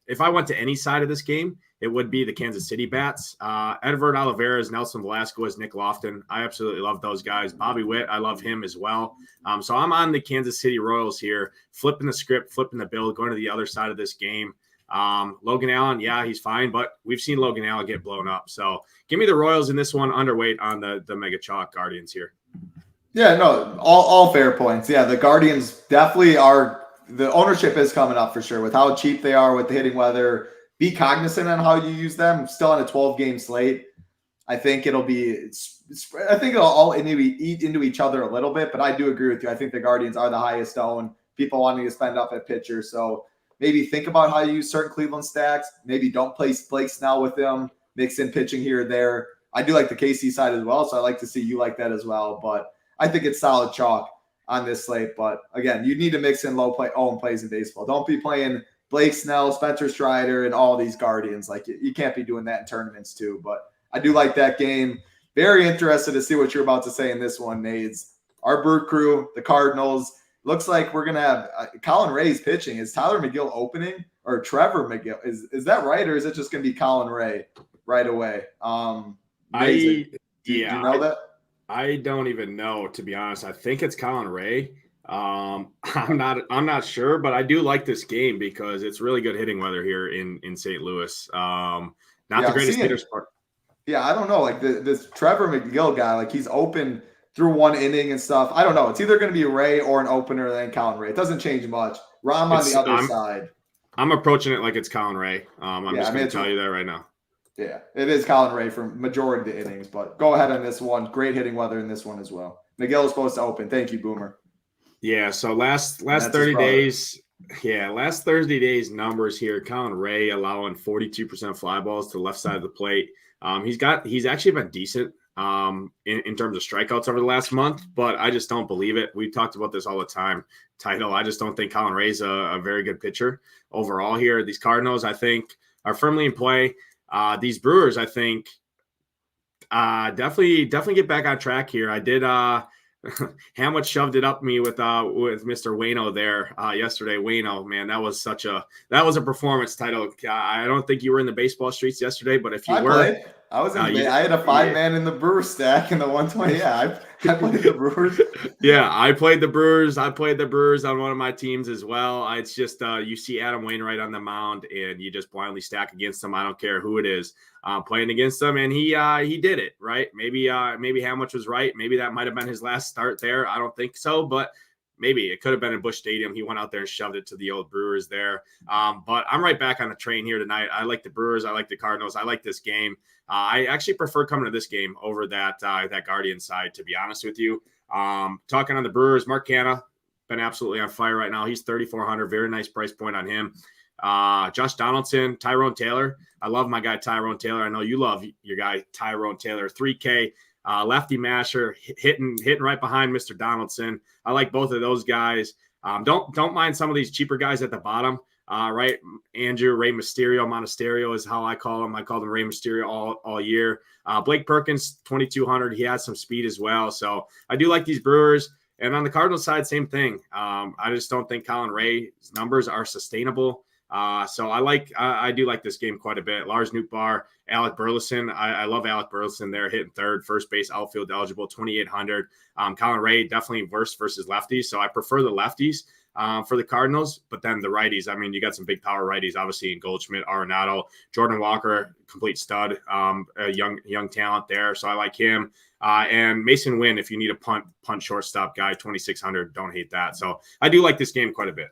If I went to any side of this game, it would be the Kansas City bats. Edward Olivares, Nelson Velasquez, Nick Lofton. I absolutely love those guys. Bobby Witt, I love him as well. So I'm on the Kansas City Royals here, flipping the script, flipping the bill, going to the other side of this game. Logan Allen, yeah, he's fine, but we've seen Logan Allen get blown up. So give me the Royals in this one, underweight on the Mega Chalk Guardians here. Yeah, no, all fair points. Yeah, the Guardians definitely are. The ownership is coming up for sure with how cheap they are with the hitting weather. Be cognizant on how you use them. Still on a 12-game slate. I think it'll all eat into each other a little bit, but I do agree with you. I think the Guardians are the highest owned. People wanting to spend up at pitcher. So maybe think about how you use certain Cleveland stacks. Maybe don't place Blake Snell with them. Mix in pitching here or there. I do like the KC side as well, so I like to see you like that as well. But I think it's solid chalk on this slate. But again, you need to mix in own plays in baseball. Don't be playing Blake Snell, Spencer Strider, and all these Guardians. Like you can't be doing that in tournaments too. But I do like that game. Very interested to see what you're about to say in this one, Nades. Our Brew Crew, the Cardinals. Looks like we're gonna have Colin Ray's pitching. Is Tyler McGill opening or Trevor McGill? Is that right, or is it just gonna be Colin Ray right away? Do you know that? I don't even know, to be honest. I think it's Colin Ray. I'm not sure, but I do like this game because it's really good hitting weather here in St. Louis. Not the greatest hitters part. Yeah, I don't know. Like this Trevor McGill guy, like he's open through one inning and stuff. I don't know. It's either going to be Ray or an opener than Colin Ray. It doesn't change much. Rom on the other side. I'm approaching it like it's Colin Ray. I'm just going to tell you that right now. Yeah, it is Colin Ray for majority of the innings, but go ahead on this one. Great hitting weather in this one as well. McGill is supposed to open. Thank you, Boomer. Yeah, so last 30 days, last 30 days numbers here. Colin Ray allowing 42% fly balls to the left side of the plate. He's actually been decent in terms of strikeouts over the last month, but I just don't believe it. We talked about this all the time. I just don't think Colin Ray's a very good pitcher overall here. These Cardinals, I think, are firmly in play. These Brewers, I think, definitely get back on track here. I did. Hamlet shoved it up me with Mr. Wayno there yesterday. Wayno, man, that was a performance title. I don't think you were in the baseball streets yesterday, but if you were, I was I had a 5-man in the Brewers stack in the 120. Yeah, I played the Brewers. Yeah, I played the Brewers. I played the Brewers on one of my teams as well. It's just you see Adam Wainwright on the mound, and you just blindly stack against them. I don't care who it is playing against them, and he did it right. Maybe Hamlet was right. Maybe that might have been his last start there. I don't think so, but maybe it could have been in Busch Stadium. He went out there and shoved it to the old Brewers there. But I'm right back on the train here tonight. I like the Brewers. I like the Cardinals. I like this game. I actually prefer coming to this game over that Guardian side, to be honest with you. Talking on the Brewers, Mark Canha, been absolutely on fire right now. He's 3,400. Very nice price point on him. Josh Donaldson, Tyrone Taylor. I love my guy Tyrone Taylor. I know you love your guy Tyrone Taylor. 3K. Lefty masher, hitting right behind Mr. Donaldson. I like both of those guys. Don't mind some of these cheaper guys at the bottom. Right, Andrew Ray Mysterio, Monasterio is how I call him. I called him Ray Mysterio all year. Blake Perkins, 2,200. He has some speed as well. So I do like these Brewers. And on the Cardinals side, same thing. I just don't think Colin Ray's numbers are sustainable. So I do like this game quite a bit. Lars Nootbaar, Alec Burleson. I love Alec Burleson there, hitting third, first base, outfield eligible, 2,800. Colin Ray definitely worse versus lefties. So I prefer the lefties for the Cardinals, but then the righties. I mean, you got some big power righties, obviously in Goldschmidt, Arenado, Jordan Walker, complete stud, a young talent there. So I like him. And Mason Wynn, if you need a punt shortstop guy, 2,600. Don't hate that. So I do like this game quite a bit.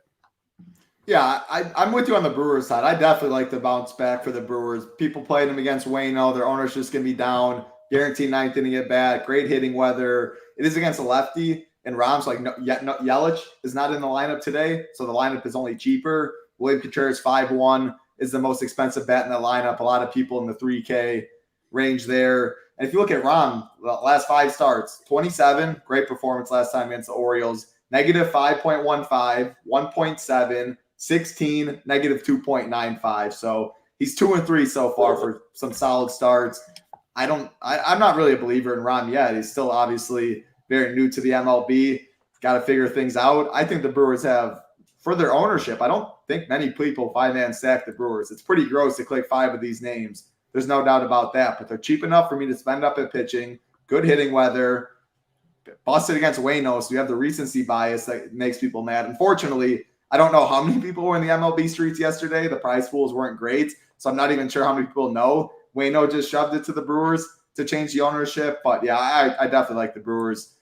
Yeah, I'm with you on the Brewers side. I definitely like the bounce back for the Brewers. People playing them against Waino. Their owner's just going to be down. Guaranteed ninth inning at bat. Great hitting weather. It is against a lefty. And Rom's like, Yelich is not in the lineup today. So the lineup is only cheaper. William Contreras 5-1 is the most expensive bat in the lineup. A lot of people in the 3K range there. And if you look at Rom, the last 5 starts, 27, great performance last time against the Orioles. Negative 5.15, 1.7. 16, negative 2.95. So he's 2-3 so far for some solid starts. I'm not really a believer in Rom yet. He's still obviously very new to the MLB. Got to figure things out. I think the Brewers have, for their ownership, I don't think many people 5-man stack the Brewers. It's pretty gross to click 5 of these names. There's no doubt about that, but they're cheap enough for me to spend up at pitching, good hitting weather, busted against Waino, so you have the recency bias that makes people mad. Unfortunately, I don't know how many people were in the MLB streets yesterday. The prize pools weren't great, so I'm not even sure how many people know. Waino just shoved it to the Brewers to change the ownership. But, yeah, I definitely like the Brewers.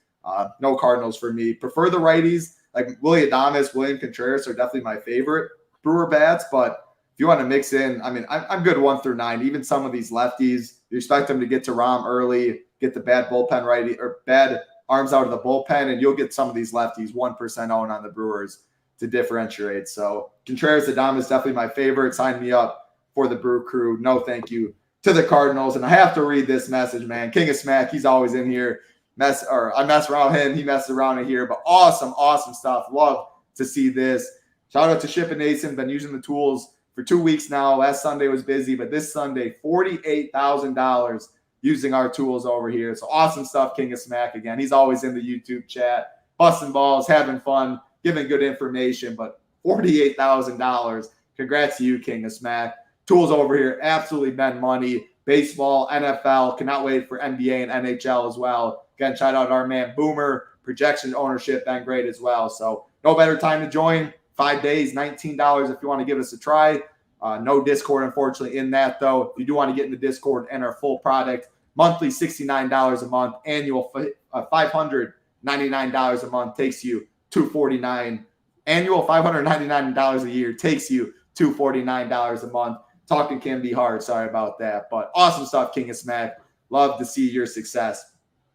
No Cardinals for me. Prefer the righties. Like Willie Adames, William Contreras are definitely my favorite Brewer bats. But if you want to mix in, I mean, I'm good 1 through 9. Even some of these lefties, you expect them to get to Rom early, get the bad bullpen righty or bad arms out of the bullpen, and you'll get some of these lefties 1% owned on the Brewers to differentiate. So Contreras Adames is definitely my favorite. Sign me up for the Brew Crew. No thank you to the Cardinals. And I have to read this message, man. King of Smack, he's always in here. I mess around him, he messes around in here. But awesome stuff. Love to see this. Shout out to SHIPIT Nation. Been using the tools for 2 weeks now. Last Sunday was busy, but this Sunday, $48,000 using our tools over here. So awesome stuff, King of Smack. Again, he's always in the YouTube chat, busting balls, having fun, giving good information. But $48,000. Congrats to you, King of Smack. Tools over here absolutely been money. Baseball, NFL, cannot wait for NBA and NHL as well. Again, shout out our man Boomer. Projection ownership been great as well. So no better time to join. 5 days, $19 if you want to give us a try. No Discord, unfortunately, in that, though. If you do want to get in the Discord and our full product, monthly $69 a month, annual $599 a month takes you $249. Annual $599 a year takes you $249 a month. Talking can be hard. Sorry about that. But awesome stuff, King of Smack. Love to see your success.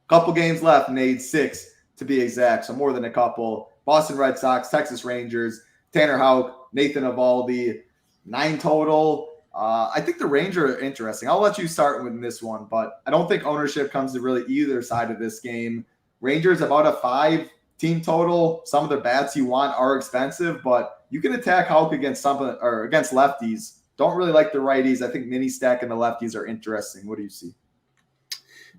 Couple games left, Nate. 6 to be exact. So more than a couple. Boston Red Sox, Texas Rangers, Tanner Houck, Nathan Eovaldi. 9 total. I think the Rangers are interesting. I'll let you start with this one, but I don't think ownership comes to really either side of this game. Rangers about a 5 team total. Some of the bats you want are expensive, but you can attack Houck against against lefties. Don't really like the righties. I think mini stack and the lefties are interesting. What do you see?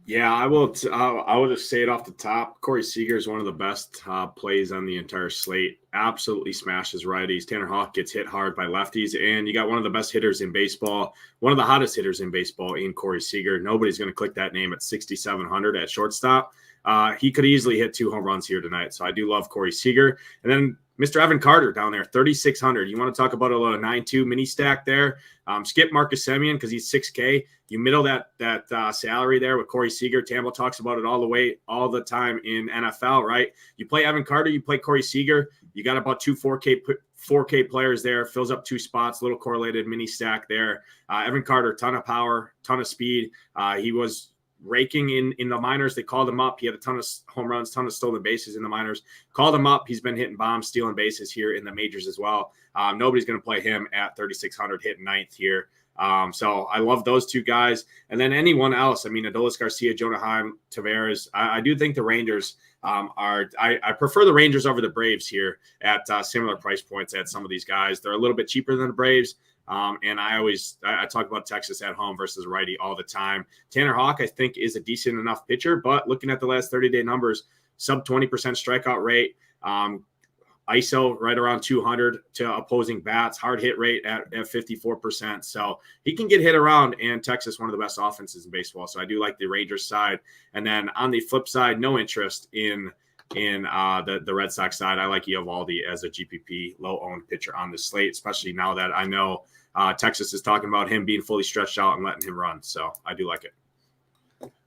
Yeah, I will just say it off the top. Corey Seager is one of the best plays on the entire slate. Absolutely smashes righties. Tanner Houck gets hit hard by lefties, and you got one of the best hitters in baseball, one of the hottest hitters in baseball in Corey Seager. Nobody's going to click that name at 6,700 at shortstop. He could easily hit 2 home runs here tonight, so I do love Corey Seager. And then Mr. Evan Carter down there, 3,600. You want to talk about a little 9-2 mini stack there? Skip Marcus Semien because he's 6K. You middle that salary there with Corey Seager. Tambo talks about it all the time in NFL, right? You play Evan Carter, you play Corey Seager. You got about 2 4K players there. Fills up 2 spots. Little correlated mini stack there. Evan Carter, ton of power, ton of speed. He was raking in the minors. They called him up. He had a ton of home runs, ton of stolen bases in the minors. Called him up. He's been hitting bombs, stealing bases here in the majors as well. Nobody's going to play him at 3,600, hitting 9th here. So I love those 2 guys. And then anyone else, I mean, Adolis Garcia, Jonah Heim, Tavares. I do think the Rangers I prefer the Rangers over the Braves here at similar price points at some of these guys. They're a little bit cheaper than the Braves. And I talk about Texas at home versus righty all the time. Tanner Houck, I think, is a decent enough pitcher, but looking at the last 30-day numbers, sub 20% strikeout rate, ISO right around 200 to opposing bats, hard hit rate at 54%. So he can get hit around, and Texas, one of the best offenses in baseball. So I do like the Rangers side. And then on the flip side, no interest in the Red Sox side. I like Eovaldi as a GPP low-owned pitcher on the slate, especially now that I know Texas is talking about him being fully stretched out and letting him run. So I do like it.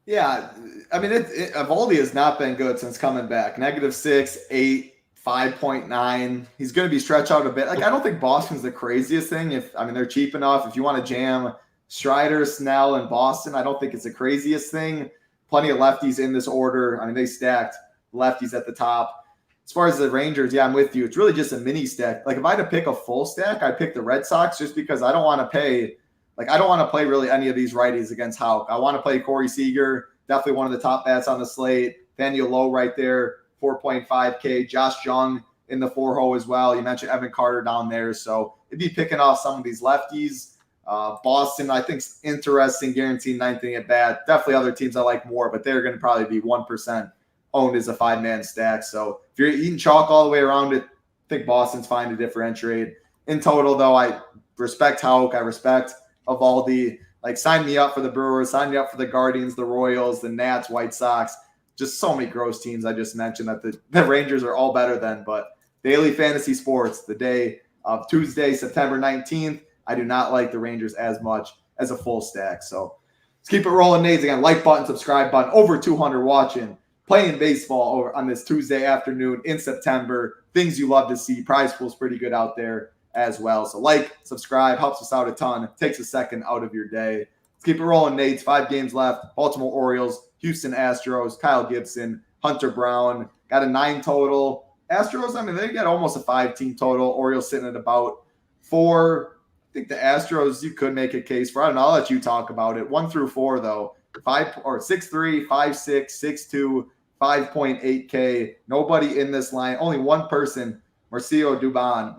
Yeah, I mean, Eovaldi has not been good since coming back. -6, 8, 5.9. He's going to be stretched out a bit. Like, I don't think Boston's the craziest thing. They're cheap enough. If you want to jam Strider, Snell, and Boston, I don't think it's the craziest thing. Plenty of lefties in this order. They stacked lefties at the top. As far as the Rangers, yeah, I'm with you. It's really just a mini stack. Like, if I had to pick a full stack, I'd pick the Red Sox just because I don't want to pay. Like, I don't want to play really any of these righties against Houck. I want to play Corey Seager, definitely one of the top bats on the slate. Daniel Lowe right there, 4.5K. Josh Jung in the 4-hole as well. You mentioned Evan Carter down there. So it'd be picking off some of these lefties. Boston, I think, is interesting, guaranteed ninth inning at bat. Definitely other teams I like more, but they're going to probably be 1% owned as a 5-man stack. So if you're eating chalk all the way around it, I think Boston's fine to differentiate. In total, though, I respect Houck. I respect Eovaldi. Like, sign me up for the Brewers, sign me up for the Guardians, the Royals, the Nats, White Sox. Just so many gross teams I just mentioned that the Rangers are all better than. But daily fantasy sports, the day of Tuesday, September 19th, I do not like the Rangers as much as a full stack. So let's keep it rolling, Nades. Again, like button, subscribe button. Over 200 watching, playing baseball over on this Tuesday afternoon in September. Things you love to see. Prize pool's pretty good out there as well. So like, subscribe, helps us out a ton. Takes a second out of your day. Let's keep it rolling, Nades. 5 games left. Baltimore Orioles, Houston Astros, Kyle Gibson, Hunter Brown. Got a 9 total. Astros, they got almost a 5-team total. Orioles sitting at about 4. I think the Astros, you could make a case for. I don't know. I'll let you talk about it. 1 through 4, though. 6-3, 5-6, 6-2, 5.8K. Nobody in this line. Only one person, Marcio Dubon,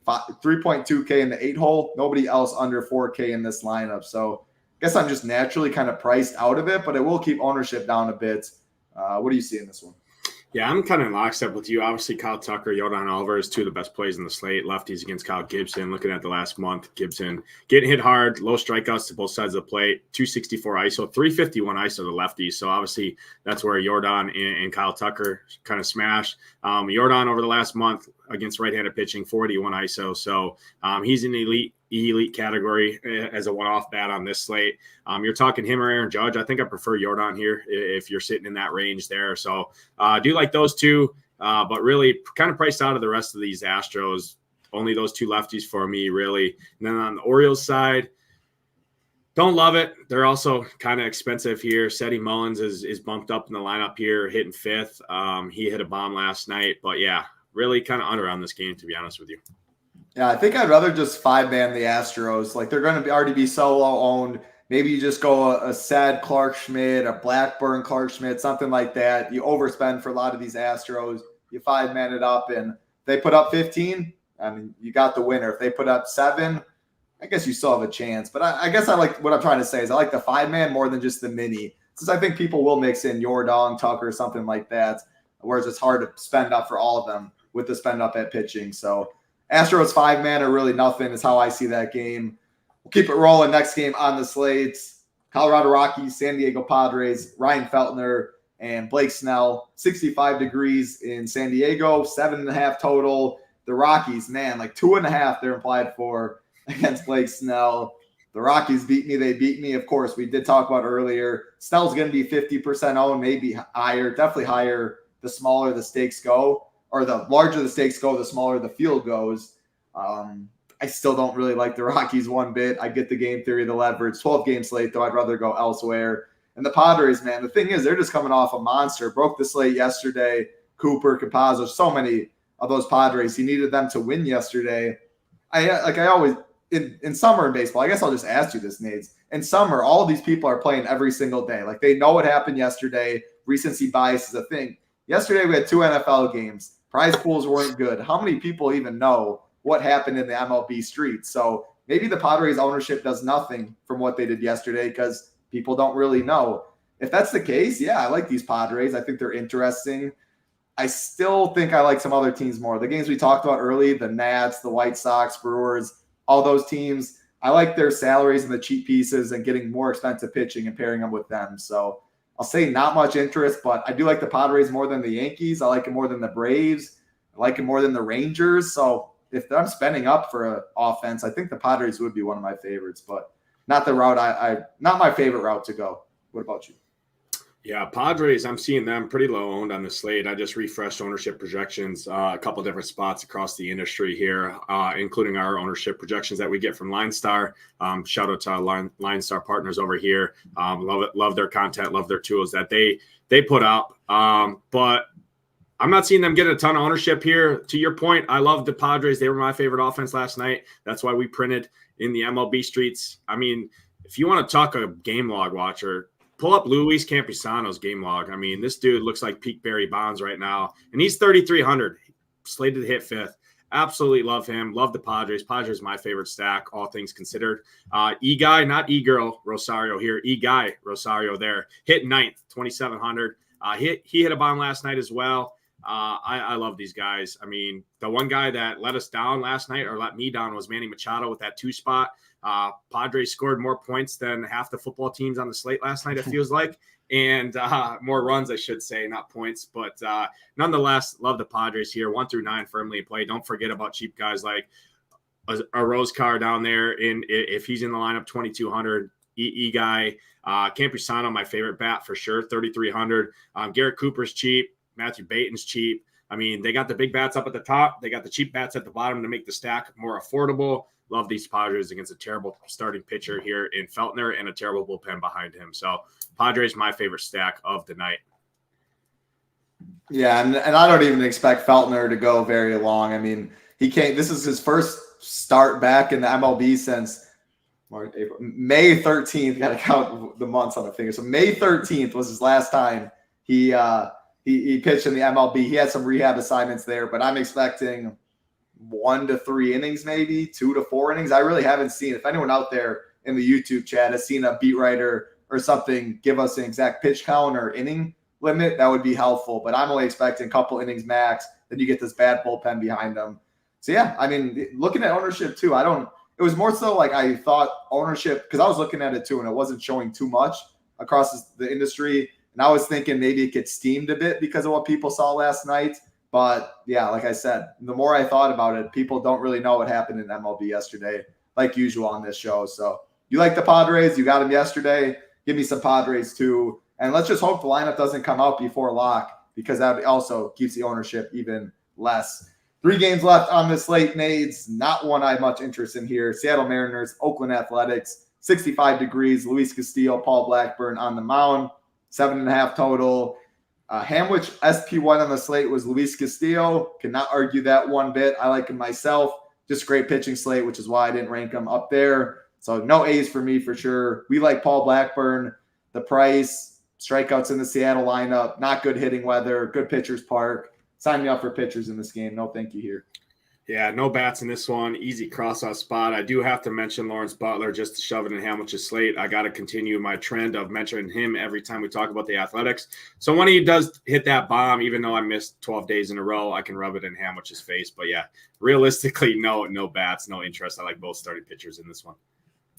3.2K in the 8-hole. Nobody else under 4K in this lineup. So I guess I'm just naturally kind of priced out of it, but it will keep ownership down a bit. What do you see in this one? Yeah, I'm kind of in lockstep with you. Obviously, Kyle Tucker, Yordan Alvarez, 2 of the best plays in the slate. Lefties against Kyle Gibson. Looking at the last month, Gibson getting hit hard, low strikeouts to both sides of the plate, 264 ISO, 351 ISO to lefties. So obviously, that's where Yordan and Kyle Tucker kind of smashed. Yordan over the last month against right-handed pitching, 481 ISO. So he's in the elite category as a one-off bat on this slate. You're talking him or Aaron Judge. I think I prefer Yordan here if you're sitting in that range there. So I do like those two, but really kind of priced out of the rest of these Astros. Only those 2 lefties for me, really. And then on the Orioles side, don't love it. They're also kind of expensive here. Seti Mullins is bumped up in the lineup here, hitting 5th. He hit a bomb last night. But, yeah, really kind of under on this game, to be honest with you. Yeah, I think I'd rather just 5-man the Astros. Like, they're going to already be so low owned. Maybe you just go a sad Clark Schmidt, a Blackburn Clark Schmidt, something like that. You overspend for a lot of these Astros. You 5-man it up, and if they put up 15, you got the winner. If they put up 7, I guess you still have a chance. But I guess I like what I'm trying to say is I like the 5-man more than just the mini. Since I think people will mix in Yordan, Tucker, something like that, whereas it's hard to spend up for all of them with the spend up at pitching. So Astros 5-man are really nothing is how I see that game. We'll keep it rolling. Next game on the slates, Colorado Rockies, San Diego Padres, Ryan Feltner, and Blake Snell. 65 degrees in San Diego, 7.5 total. The Rockies, man, like 2.5 they're implied for against Blake Snell. The Rockies beat me. They beat me. Of course, we did talk about earlier. Snell's going to be 50% owned, maybe higher, definitely higher the smaller the stakes go. Or the larger the stakes go, the smaller the field goes. I still don't really like the Rockies one bit. I get the game theory, the leverage. 12 game slate, though I'd rather go elsewhere. And the Padres, man, the thing is, they're just coming off a monster. Broke the slate yesterday. Cooper, Capazzo, so many of those Padres. He needed them to win yesterday. I always, in summer in baseball, I guess I'll just ask you this, Nades. In summer, all of these people are playing every single day. Like, they know what happened yesterday. Recency bias is a thing. Yesterday, we had 2 NFL games. Prize pools weren't good. How many people even know what happened in the MLB streets? So maybe the Padres ownership does nothing from what they did yesterday because people don't really know. If that's the case, yeah, I like these Padres. I think they're interesting. I still think I like some other teams more. The games we talked about early, the Nats, the White Sox, Brewers, all those teams, I like their salaries and the cheap pieces and getting more expensive pitching and pairing them with them. So I'll say not much interest, but I do like the Padres more than the Yankees. I like it more than the Braves. I like it more than the Rangers. So if I'm spending up for an offense, I think the Padres would be one of my favorites, but not the route not my favorite route to go. What about you? Yeah, Padres, I'm seeing them pretty low owned on the slate. I just refreshed ownership projections, a couple different spots across the industry here, including our ownership projections that we get from LineStar. Shout out to our LineStar partners over here. Love it, love their content, love their tools that they put up. But I'm not seeing them get a ton of ownership here. To your point, I love the Padres. They were my favorite offense last night. That's why we printed in the MLB streets. I mean, if you want to talk a game log watcher, pull up Luis Campusano's game log. I mean, this dude looks like peak Barry Bonds right now, and he's 3,300, slated to hit fifth. Absolutely love him. Love the Padres. Padres my favorite stack, all things considered. E-Guy, not E-Girl Rosario here. E-Guy Rosario there. Hit ninth, 2,700. He hit a bomb last night as well. I love these guys. I mean, the one guy that let us down last night or let me down was Manny Machado with that 2 spot. Padres scored more points than half the football teams on the slate last night, it feels like, and more runs, I should say, not points. But nonetheless, love the Padres here. 1 through 9 firmly in play. Don't forget about cheap guys like a Rose Car down there. If he's in the lineup, 2,200. E-Guy. Campusano, my favorite bat for sure, 3,300. Garrett Cooper's cheap. Matthew Baton's cheap. I mean, they got the big bats up at the top. They got the cheap bats at the bottom to make the stack more affordable. Love these Padres against a terrible starting pitcher here in Feltner and a terrible bullpen behind him. So Padres, my favorite stack of the night. Yeah, and I don't even expect Feltner to go very long. I mean, this is his first start back in the MLB since March, April, May 13th. Got to count the months on the finger. So May 13th was his last time he pitched in the MLB. He had some rehab assignments there, but I'm expecting 1 to 3 innings, maybe 2 to 4 innings. I really haven't seen, if anyone out there in the YouTube chat has seen a beat writer or something give us an exact pitch count or inning limit, that would be helpful. But I'm only expecting a couple innings max. Then you get this bad bullpen behind them. So yeah, I mean, looking at ownership too, it was more so like I thought ownership, because I was looking at it too, and it wasn't showing too much across the industry. And I was thinking maybe it gets steamed a bit because of what people saw last night. But yeah, like I said, the more I thought about it, people don't really know what happened in MLB yesterday, like usual on this show. So you like the Padres, you got them yesterday. Give me some Padres too. And let's just hope the lineup doesn't come out before lock, because that also keeps the ownership even less. 3 games left on this slate, Nades. Not one I have much interest in here. Seattle Mariners, Oakland Athletics, 65 degrees. Luis Castillo, Paul Blackburn on the mound, 7.5 total. Hamwich SP1 on the slate was Luis Castillo. Cannot argue that one bit. I like him myself. Just great pitching slate, which is why I didn't rank him up there. So no A's for me for sure. We like Paul Blackburn. The price, strikeouts in the Seattle lineup, not good hitting weather, good pitcher's park. Sign me up for pitchers in this game. No thank you here. Yeah, no bats in this one. Easy cross-out spot. I do have to mention Lawrence Butler just to shove it in Hamwich's slate. I got to continue my trend of mentioning him every time we talk about the Athletics. So when he does hit that bomb, even though I missed 12 days in a row, I can rub it in Hamwich's face. But yeah, realistically, no bats, no interest. I like both starting pitchers in this one.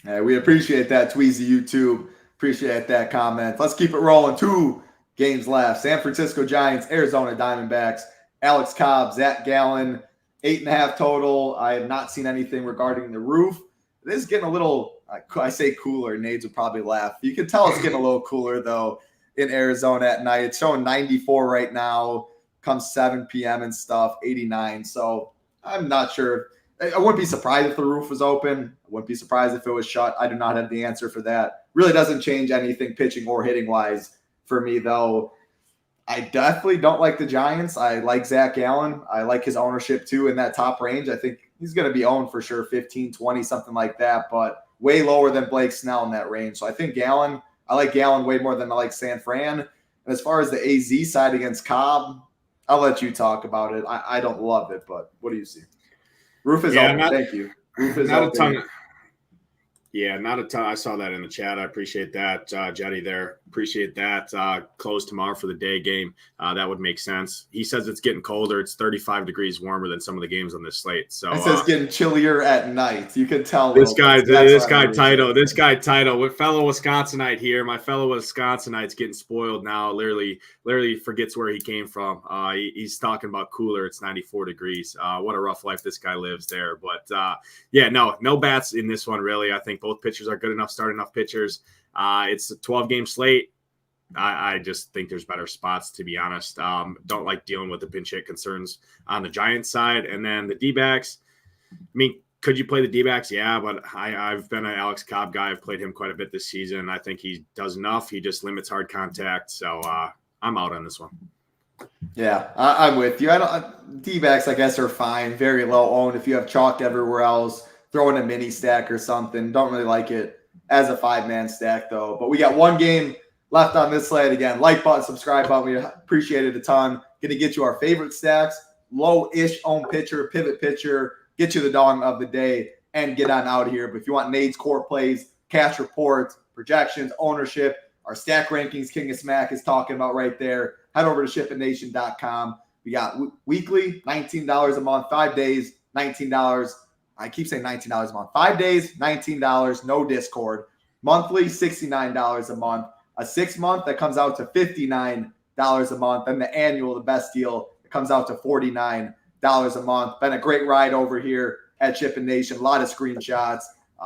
Hey, we appreciate that, Tweezy YouTube. Appreciate that comment. Let's keep it rolling. 2 games left. San Francisco Giants, Arizona Diamondbacks, Alex Cobb, Zach Gallen, 8.5 total. I have not seen anything regarding the roof. It is getting a little, I say cooler. Nades would probably laugh. You can tell it's getting a little cooler, though, in Arizona at night. It's showing 94 right now. Comes 7 p.m. and stuff, 89. So I'm not sure. I wouldn't be surprised if the roof was open. I wouldn't be surprised if it was shut. I do not have the answer for that. Really doesn't change anything pitching or hitting-wise for me, though. I definitely don't like the Giants. I like Zach Gallen. I like his ownership, too, in that top range. I think he's going to be owned for sure, 15, 20, something like that, but way lower than Blake Snell in that range. So I think Gallen, I like Gallen way more than I like San Fran. And as far as the AZ side against Cobb, I'll let you talk about it. I don't love it, but what do you see? Roof is open. Thank you. Roof is not open. A ton. Yeah, not a ton. I saw that in the chat. I appreciate that, Jetty there. Appreciate that. Close tomorrow for the day game. That would make sense. He says it's getting colder. It's 35 degrees warmer than some of the games on this slate. So it says getting chillier at night. You can tell. This guy Tito, with fellow Wisconsinite here. My fellow Wisconsinite's getting spoiled now. Literally forgets where he came from. He's talking about cooler. It's 94 degrees. What a rough life this guy lives there. But yeah, no bats in this one really. I think both pitchers are good enough, start enough pitchers. It's a 12-game slate. I just think there's better spots, to be honest. Don't like dealing with the pinch hit concerns on the Giants side. And then the D-backs, I mean, could you play the D-backs? Yeah, but I've been an Alex Cobb guy. I've played him quite a bit this season. I think he does enough. He just limits hard contact. So I'm out on this one. Yeah, I'm with you. D-backs, I guess, are fine. Very low owned. If you have chalk everywhere else, throw in a mini stack or something. Don't really like it as a 5-man stack, though. But we got one game left on this slate. Again, like button, subscribe button. We appreciate it a ton. Going to get you our favorite stacks, low-ish owned pitcher, pivot pitcher, get you the dong of the day, and get on out of here. But if you want Nade's core plays, cash reports, projections, ownership, our stack rankings, King of Smack is talking about right there. Head over to SHIPITNation.com. We got weekly, $19 a month, 5 days, $19. I keep saying $19 a month. 5 days, $19, no Discord. Monthly, $69 a month. A 6 month that comes out to $59 a month. And the annual, the best deal, it comes out to $49 a month. Been a great ride over here at Shipping Nation. A lot of screenshots,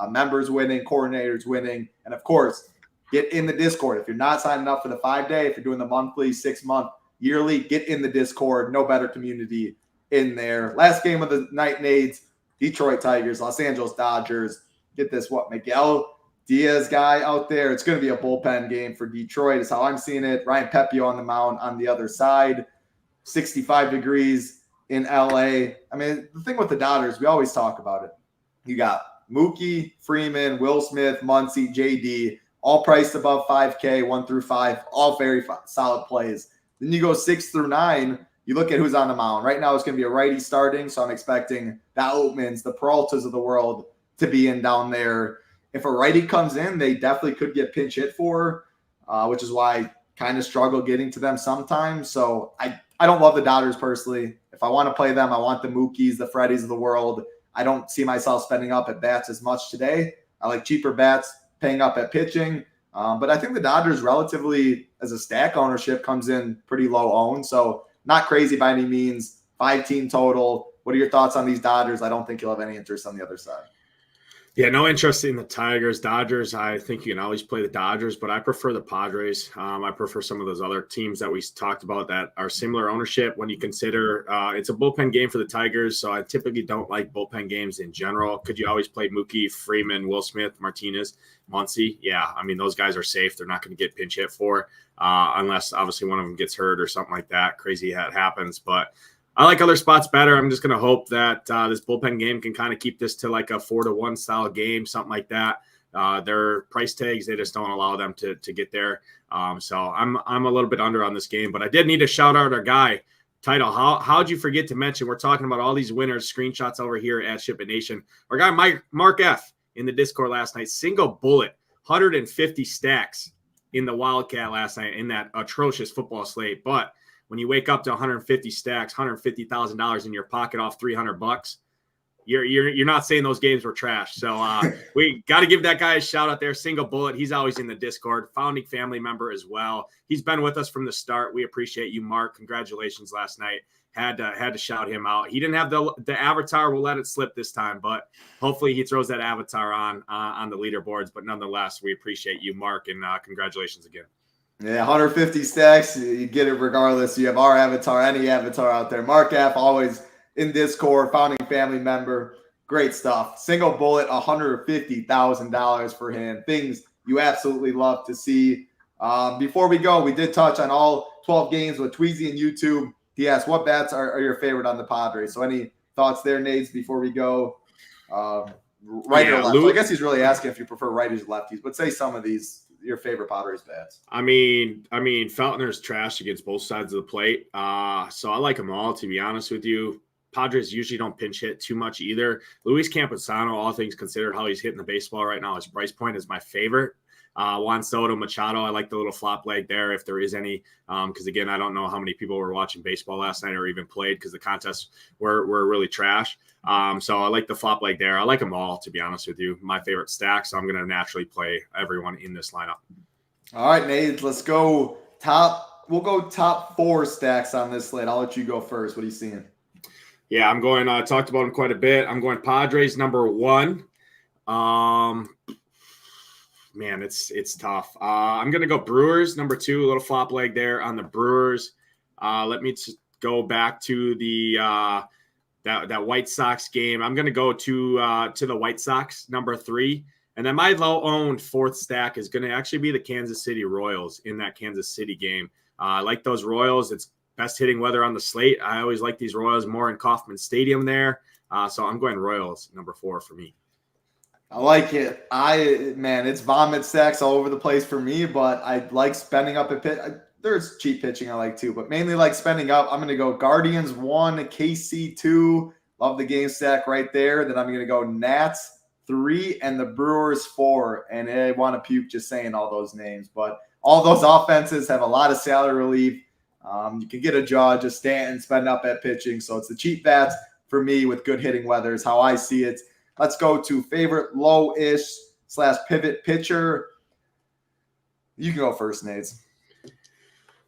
members winning, coordinators winning, and of course, get in the Discord. If you're not signing up for the 5 day, if you're doing the monthly, 6 month, yearly, get in the Discord. No better community in there. Last game of the night, Nades, Detroit Tigers, Los Angeles Dodgers. Get this, Miguel Diaz guy out there. It's going to be a bullpen game for Detroit is how I'm seeing it. Ryan Pepio on the mound on the other side. 65 degrees in LA. I mean, the thing with the Dodgers, we always talk about it. You got Mookie, Freeman, Will Smith, Muncy, JD, all priced above 5K, 1 through 5, all very solid plays. Then you go 6 through 9, you look at who's on the mound. Right now it's going to be a righty starting, so I'm expecting the Outmans, the Peraltas of the world to be in down there. If a righty comes in, they definitely could get pinch hit for, which is why I kind of struggle getting to them sometimes. So I don't love the Dodgers personally. If I want to play them, I want the Mookies, the Freddies of the world. I don't see myself spending up at bats as much today. I like cheaper bats, paying up at pitching. But I think the Dodgers relatively, as a stack ownership, comes in pretty low owned. So not crazy by any means. 5-team total. What are your thoughts on these Dodgers? I don't think you'll have any interest on the other side. Yeah, no interest in the Tigers. Dodgers, I think you can always play the Dodgers, but I prefer the Padres. I prefer some of those other teams that we talked about that are similar ownership when you consider it's a bullpen game for the Tigers, so I typically don't like bullpen games in general. Could you always play Mookie, Freeman, Will Smith, Martinez, Muncy? Yeah, I mean, those guys are safe. They're not going to get pinch hit for unless obviously one of them gets hurt or something like that. Crazy that happens, but I like other spots better. I'm just going to hope that this bullpen game can kind of keep this to like a 4-1 style game, something like that. Their price tags, they just don't allow them to get there. So I'm a little bit under on this game, but I did need to shout out our guy, Title. How'd you forget to mention, we're talking about all these winners, screenshots over here at Shipping Nation. Our guy, Mark F. in the Discord last night, single bullet, 150 stacks in the Wildcat last night in that atrocious football slate. But when you wake up to 150 stacks, $150,000 in your pocket off $300, you're not saying those games were trash. So we got to give that guy a shout out there. Single bullet. He's always in the Discord, founding family member as well. He's been with us from the start. We appreciate you, Mark. Congratulations last night. Had to shout him out. He didn't have the avatar. We'll let it slip this time, but hopefully he throws that avatar on the leaderboards. But nonetheless, we appreciate you, Mark, and congratulations again. Yeah, 150 stacks. You get it regardless. You have our avatar, any avatar out there. Mark F. always in Discord, founding family member. Great stuff. Single bullet, $150,000 for him. Things you absolutely love to see. Before we go, we did touch on all 12 games with Tweezy and YouTube. He asked, what bats are your favorite on the Padres? So any thoughts there, Nades, before we go? Right or left? So I guess he's really asking if you prefer righties or lefties, but say some of these, your favorite Padres bats. I mean, Feltner's trash against both sides of the plate. So I like them all, to be honest with you. Padres usually don't pinch hit too much either. Luis Campusano, all things considered, how he's hitting the baseball right now, his price point is my favorite. Juan Soto, Machado, I like the little flop leg there if there is any. Because, again, I don't know how many people were watching baseball last night or even played because the contests were really trash. So I like the flop leg there. I like them all, to be honest with you. My favorite stack, so I'm going to naturally play everyone in this lineup. All right, Nate, let's go We'll go top 4 stacks on this slate. I'll let you go first. What are you seeing? Yeah, I'm going, I talked about them quite a bit. I'm going Padres number 1. man, it's tough. I'm going to go Brewers, number 2, a little flop leg there on the Brewers. Let me go back to the that White Sox game. I'm going to go to the White Sox, number 3. And then my low-owned 4th stack is going to actually be the Kansas City Royals in that Kansas City game. I like those Royals. It's best hitting weather on the slate. I always like these Royals more in Kauffman Stadium there. So I'm going Royals, number 4 for me. I like it. It's vomit stacks all over the place for me, but I like spending up a pit. There's cheap pitching I like too, but mainly like spending up. I'm going to go Guardians 1, KC 2. Love the game stack right there. Then I'm going to go Nats 3 and the Brewers 4. And I want to puke just saying all those names, but all those offenses have a lot of salary relief. You can get a jaw, just stand and spend up at pitching. So it's the cheap bats for me with good hitting weather is how I see it. Let's go to favorite low-ish / pivot pitcher. You can go first, Nades.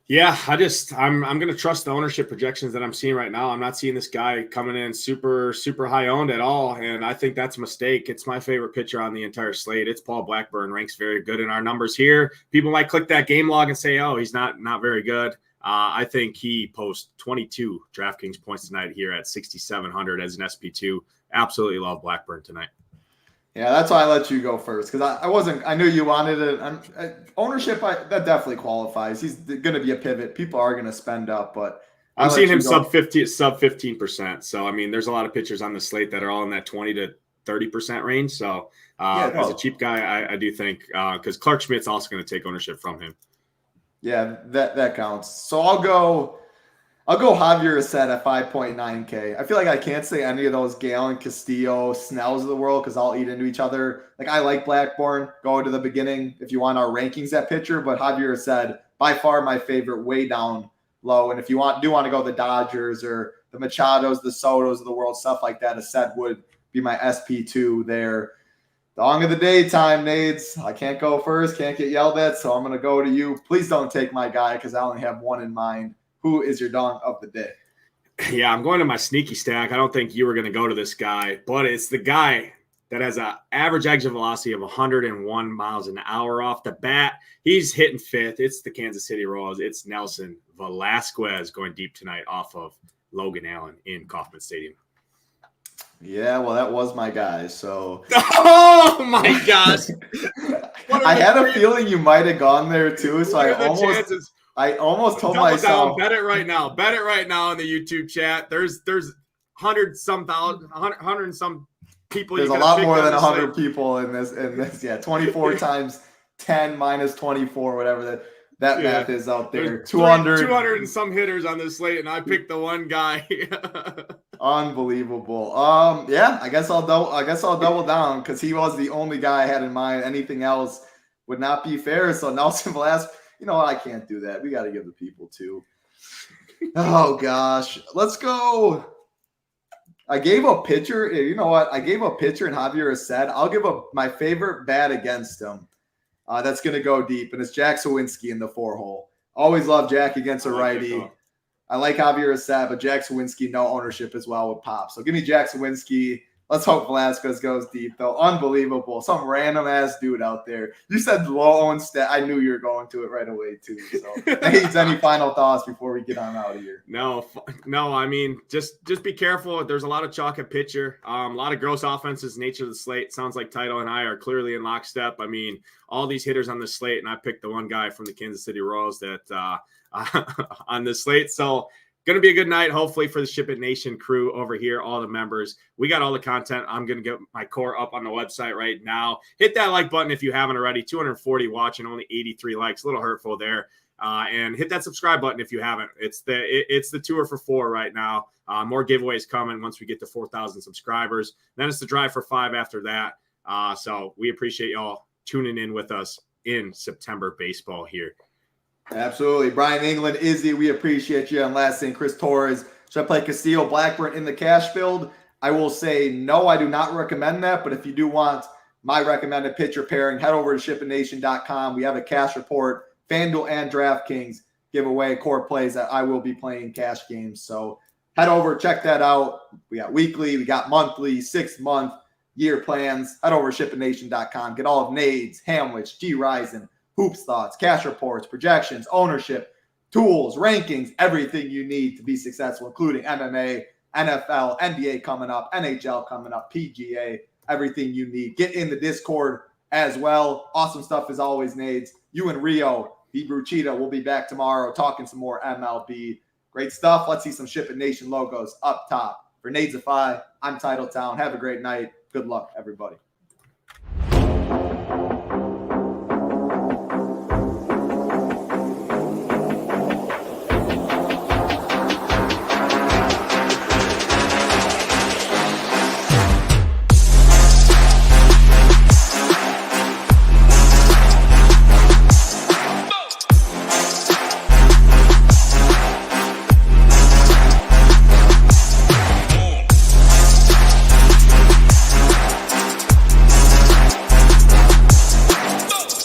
Yeah, I'm going to trust the ownership projections that I'm seeing right now. I'm not seeing this guy coming in super, super high owned at all. And I think that's a mistake. It's my favorite pitcher on the entire slate. It's Paul Blackburn, ranks very good in our numbers here. People might click that game log and say, oh, he's not very good. I think he posts 22 DraftKings points tonight here at 6,700 as an SP2. Absolutely love Blackburn tonight. Yeah, that's why I let you go first because I knew you wanted it. Ownership, that definitely qualifies. He's going to be a pivot. People are going to spend up, but I'm seeing him sub 15%. So, I mean, there's a lot of pitchers on the slate that are all in that 20 to 30% range. So, as a cheap guy, I do think because Clark Schmidt's also going to take ownership from him. Yeah, that counts. So I'll go Javier Assad at 5.9K. I feel like I can't say any of those Galen, Castillo, Snells of the world because I'll eat into each other. Like I like Blackburn. Go to the beginning if you want our rankings at pitcher, but Javier Assad by far my favorite, way down low. And if you want to go the Dodgers or the Machados, the Sotos of the world, stuff like that, Assad would be my SP2 there. Dong of the daytime, Nades. I can't go first, can't get yelled at, so I'm going to go to you. Please don't take my guy because I only have one in mind. Who is your dong of the day? Yeah, I'm going to my sneaky stack. I don't think you were going to go to this guy, but it's the guy that has an average exit velocity of 101 miles an hour off the bat. He's hitting 5th. It's the Kansas City Royals. It's Nelson Velasquez going deep tonight off of Logan Allen in Kauffman Stadium. Yeah, well, that was my guy. So, oh my gosh, I had a feeling you might have gone there too. So I almost told myself, bet it right now. Bet it right now in the YouTube chat. There's 100 and some people. There's a lot more than 100 people in this. Yeah, 24 times 10 minus 24, whatever that math is out there. 200 and some hitters on this slate, and I picked the one guy. Unbelievable. Yeah, I guess I'll double down because he was the only guy I had in mind. Anything else would not be fair. So Nelson Velasquez, you know what? I can't do that. We got to give the people too. Oh gosh, let's go. I gave a pitcher. You know what? I gave a pitcher in Javier Assad. I'll give my favorite bat against him. That's going to go deep, and it's Jack Sawinski in the 4-hole. Always love Jack against a righty. I like Javier Assad, but Jack Sawinski, no ownership as well with pop. So give me Jack Sawinski. Let's hope Velasquez goes deep, though. Unbelievable. Some random-ass dude out there. You said low-owned stat. I knew you were going to it right away, too. So any final thoughts before we get on out of here? No. I mean, just be careful. There's a lot of chalk at pitcher. A lot of gross offenses, nature of the slate. Sounds like Tito and I are clearly in lockstep. I mean, all these hitters on the slate, and I picked the one guy from the Kansas City Royals that on the slate. So going to be a good night, hopefully, for the SHIPIT Nation crew over here, all the members. We got all the content. I'm going to get my core up on the website right now. Hit that like button if you haven't already. 240 watching, only 83 likes. A little hurtful there. And hit that subscribe button if you haven't. It's the tour for 4 right now. More giveaways coming once we get to 4,000 subscribers. Then it's the drive for 5 after that. So we appreciate y'all tuning in with us in September baseball here. Absolutely. Brian England, Izzy, we appreciate you. And last thing, Chris Torres. Should I play Castillo Blackburn in the cash build? I will say no, I do not recommend that. But if you do want my recommended pitcher pairing, head over to shipitnation.com. We have a cash report, FanDuel and DraftKings give away core plays that I will be playing cash games. So head over, check that out. We got weekly, we got monthly, 6 month. year plans, head over to SHIPITNation.com. Get all of Nades, Hamwich, G Ryzen, Hoops Thoughts, cash reports, projections, ownership, tools, rankings, everything you need to be successful, including MMA, NFL, NBA coming up, NHL coming up, PGA, everything you need. Get in the Discord as well. Awesome stuff as always, Nades. You and Rio, Hebrew Cheetah, will be back tomorrow talking some more MLB. Great stuff. Let's see some Ship It Nation logos up top. For Nadesify, I'm Titletown. Have a great night. Good luck, everybody.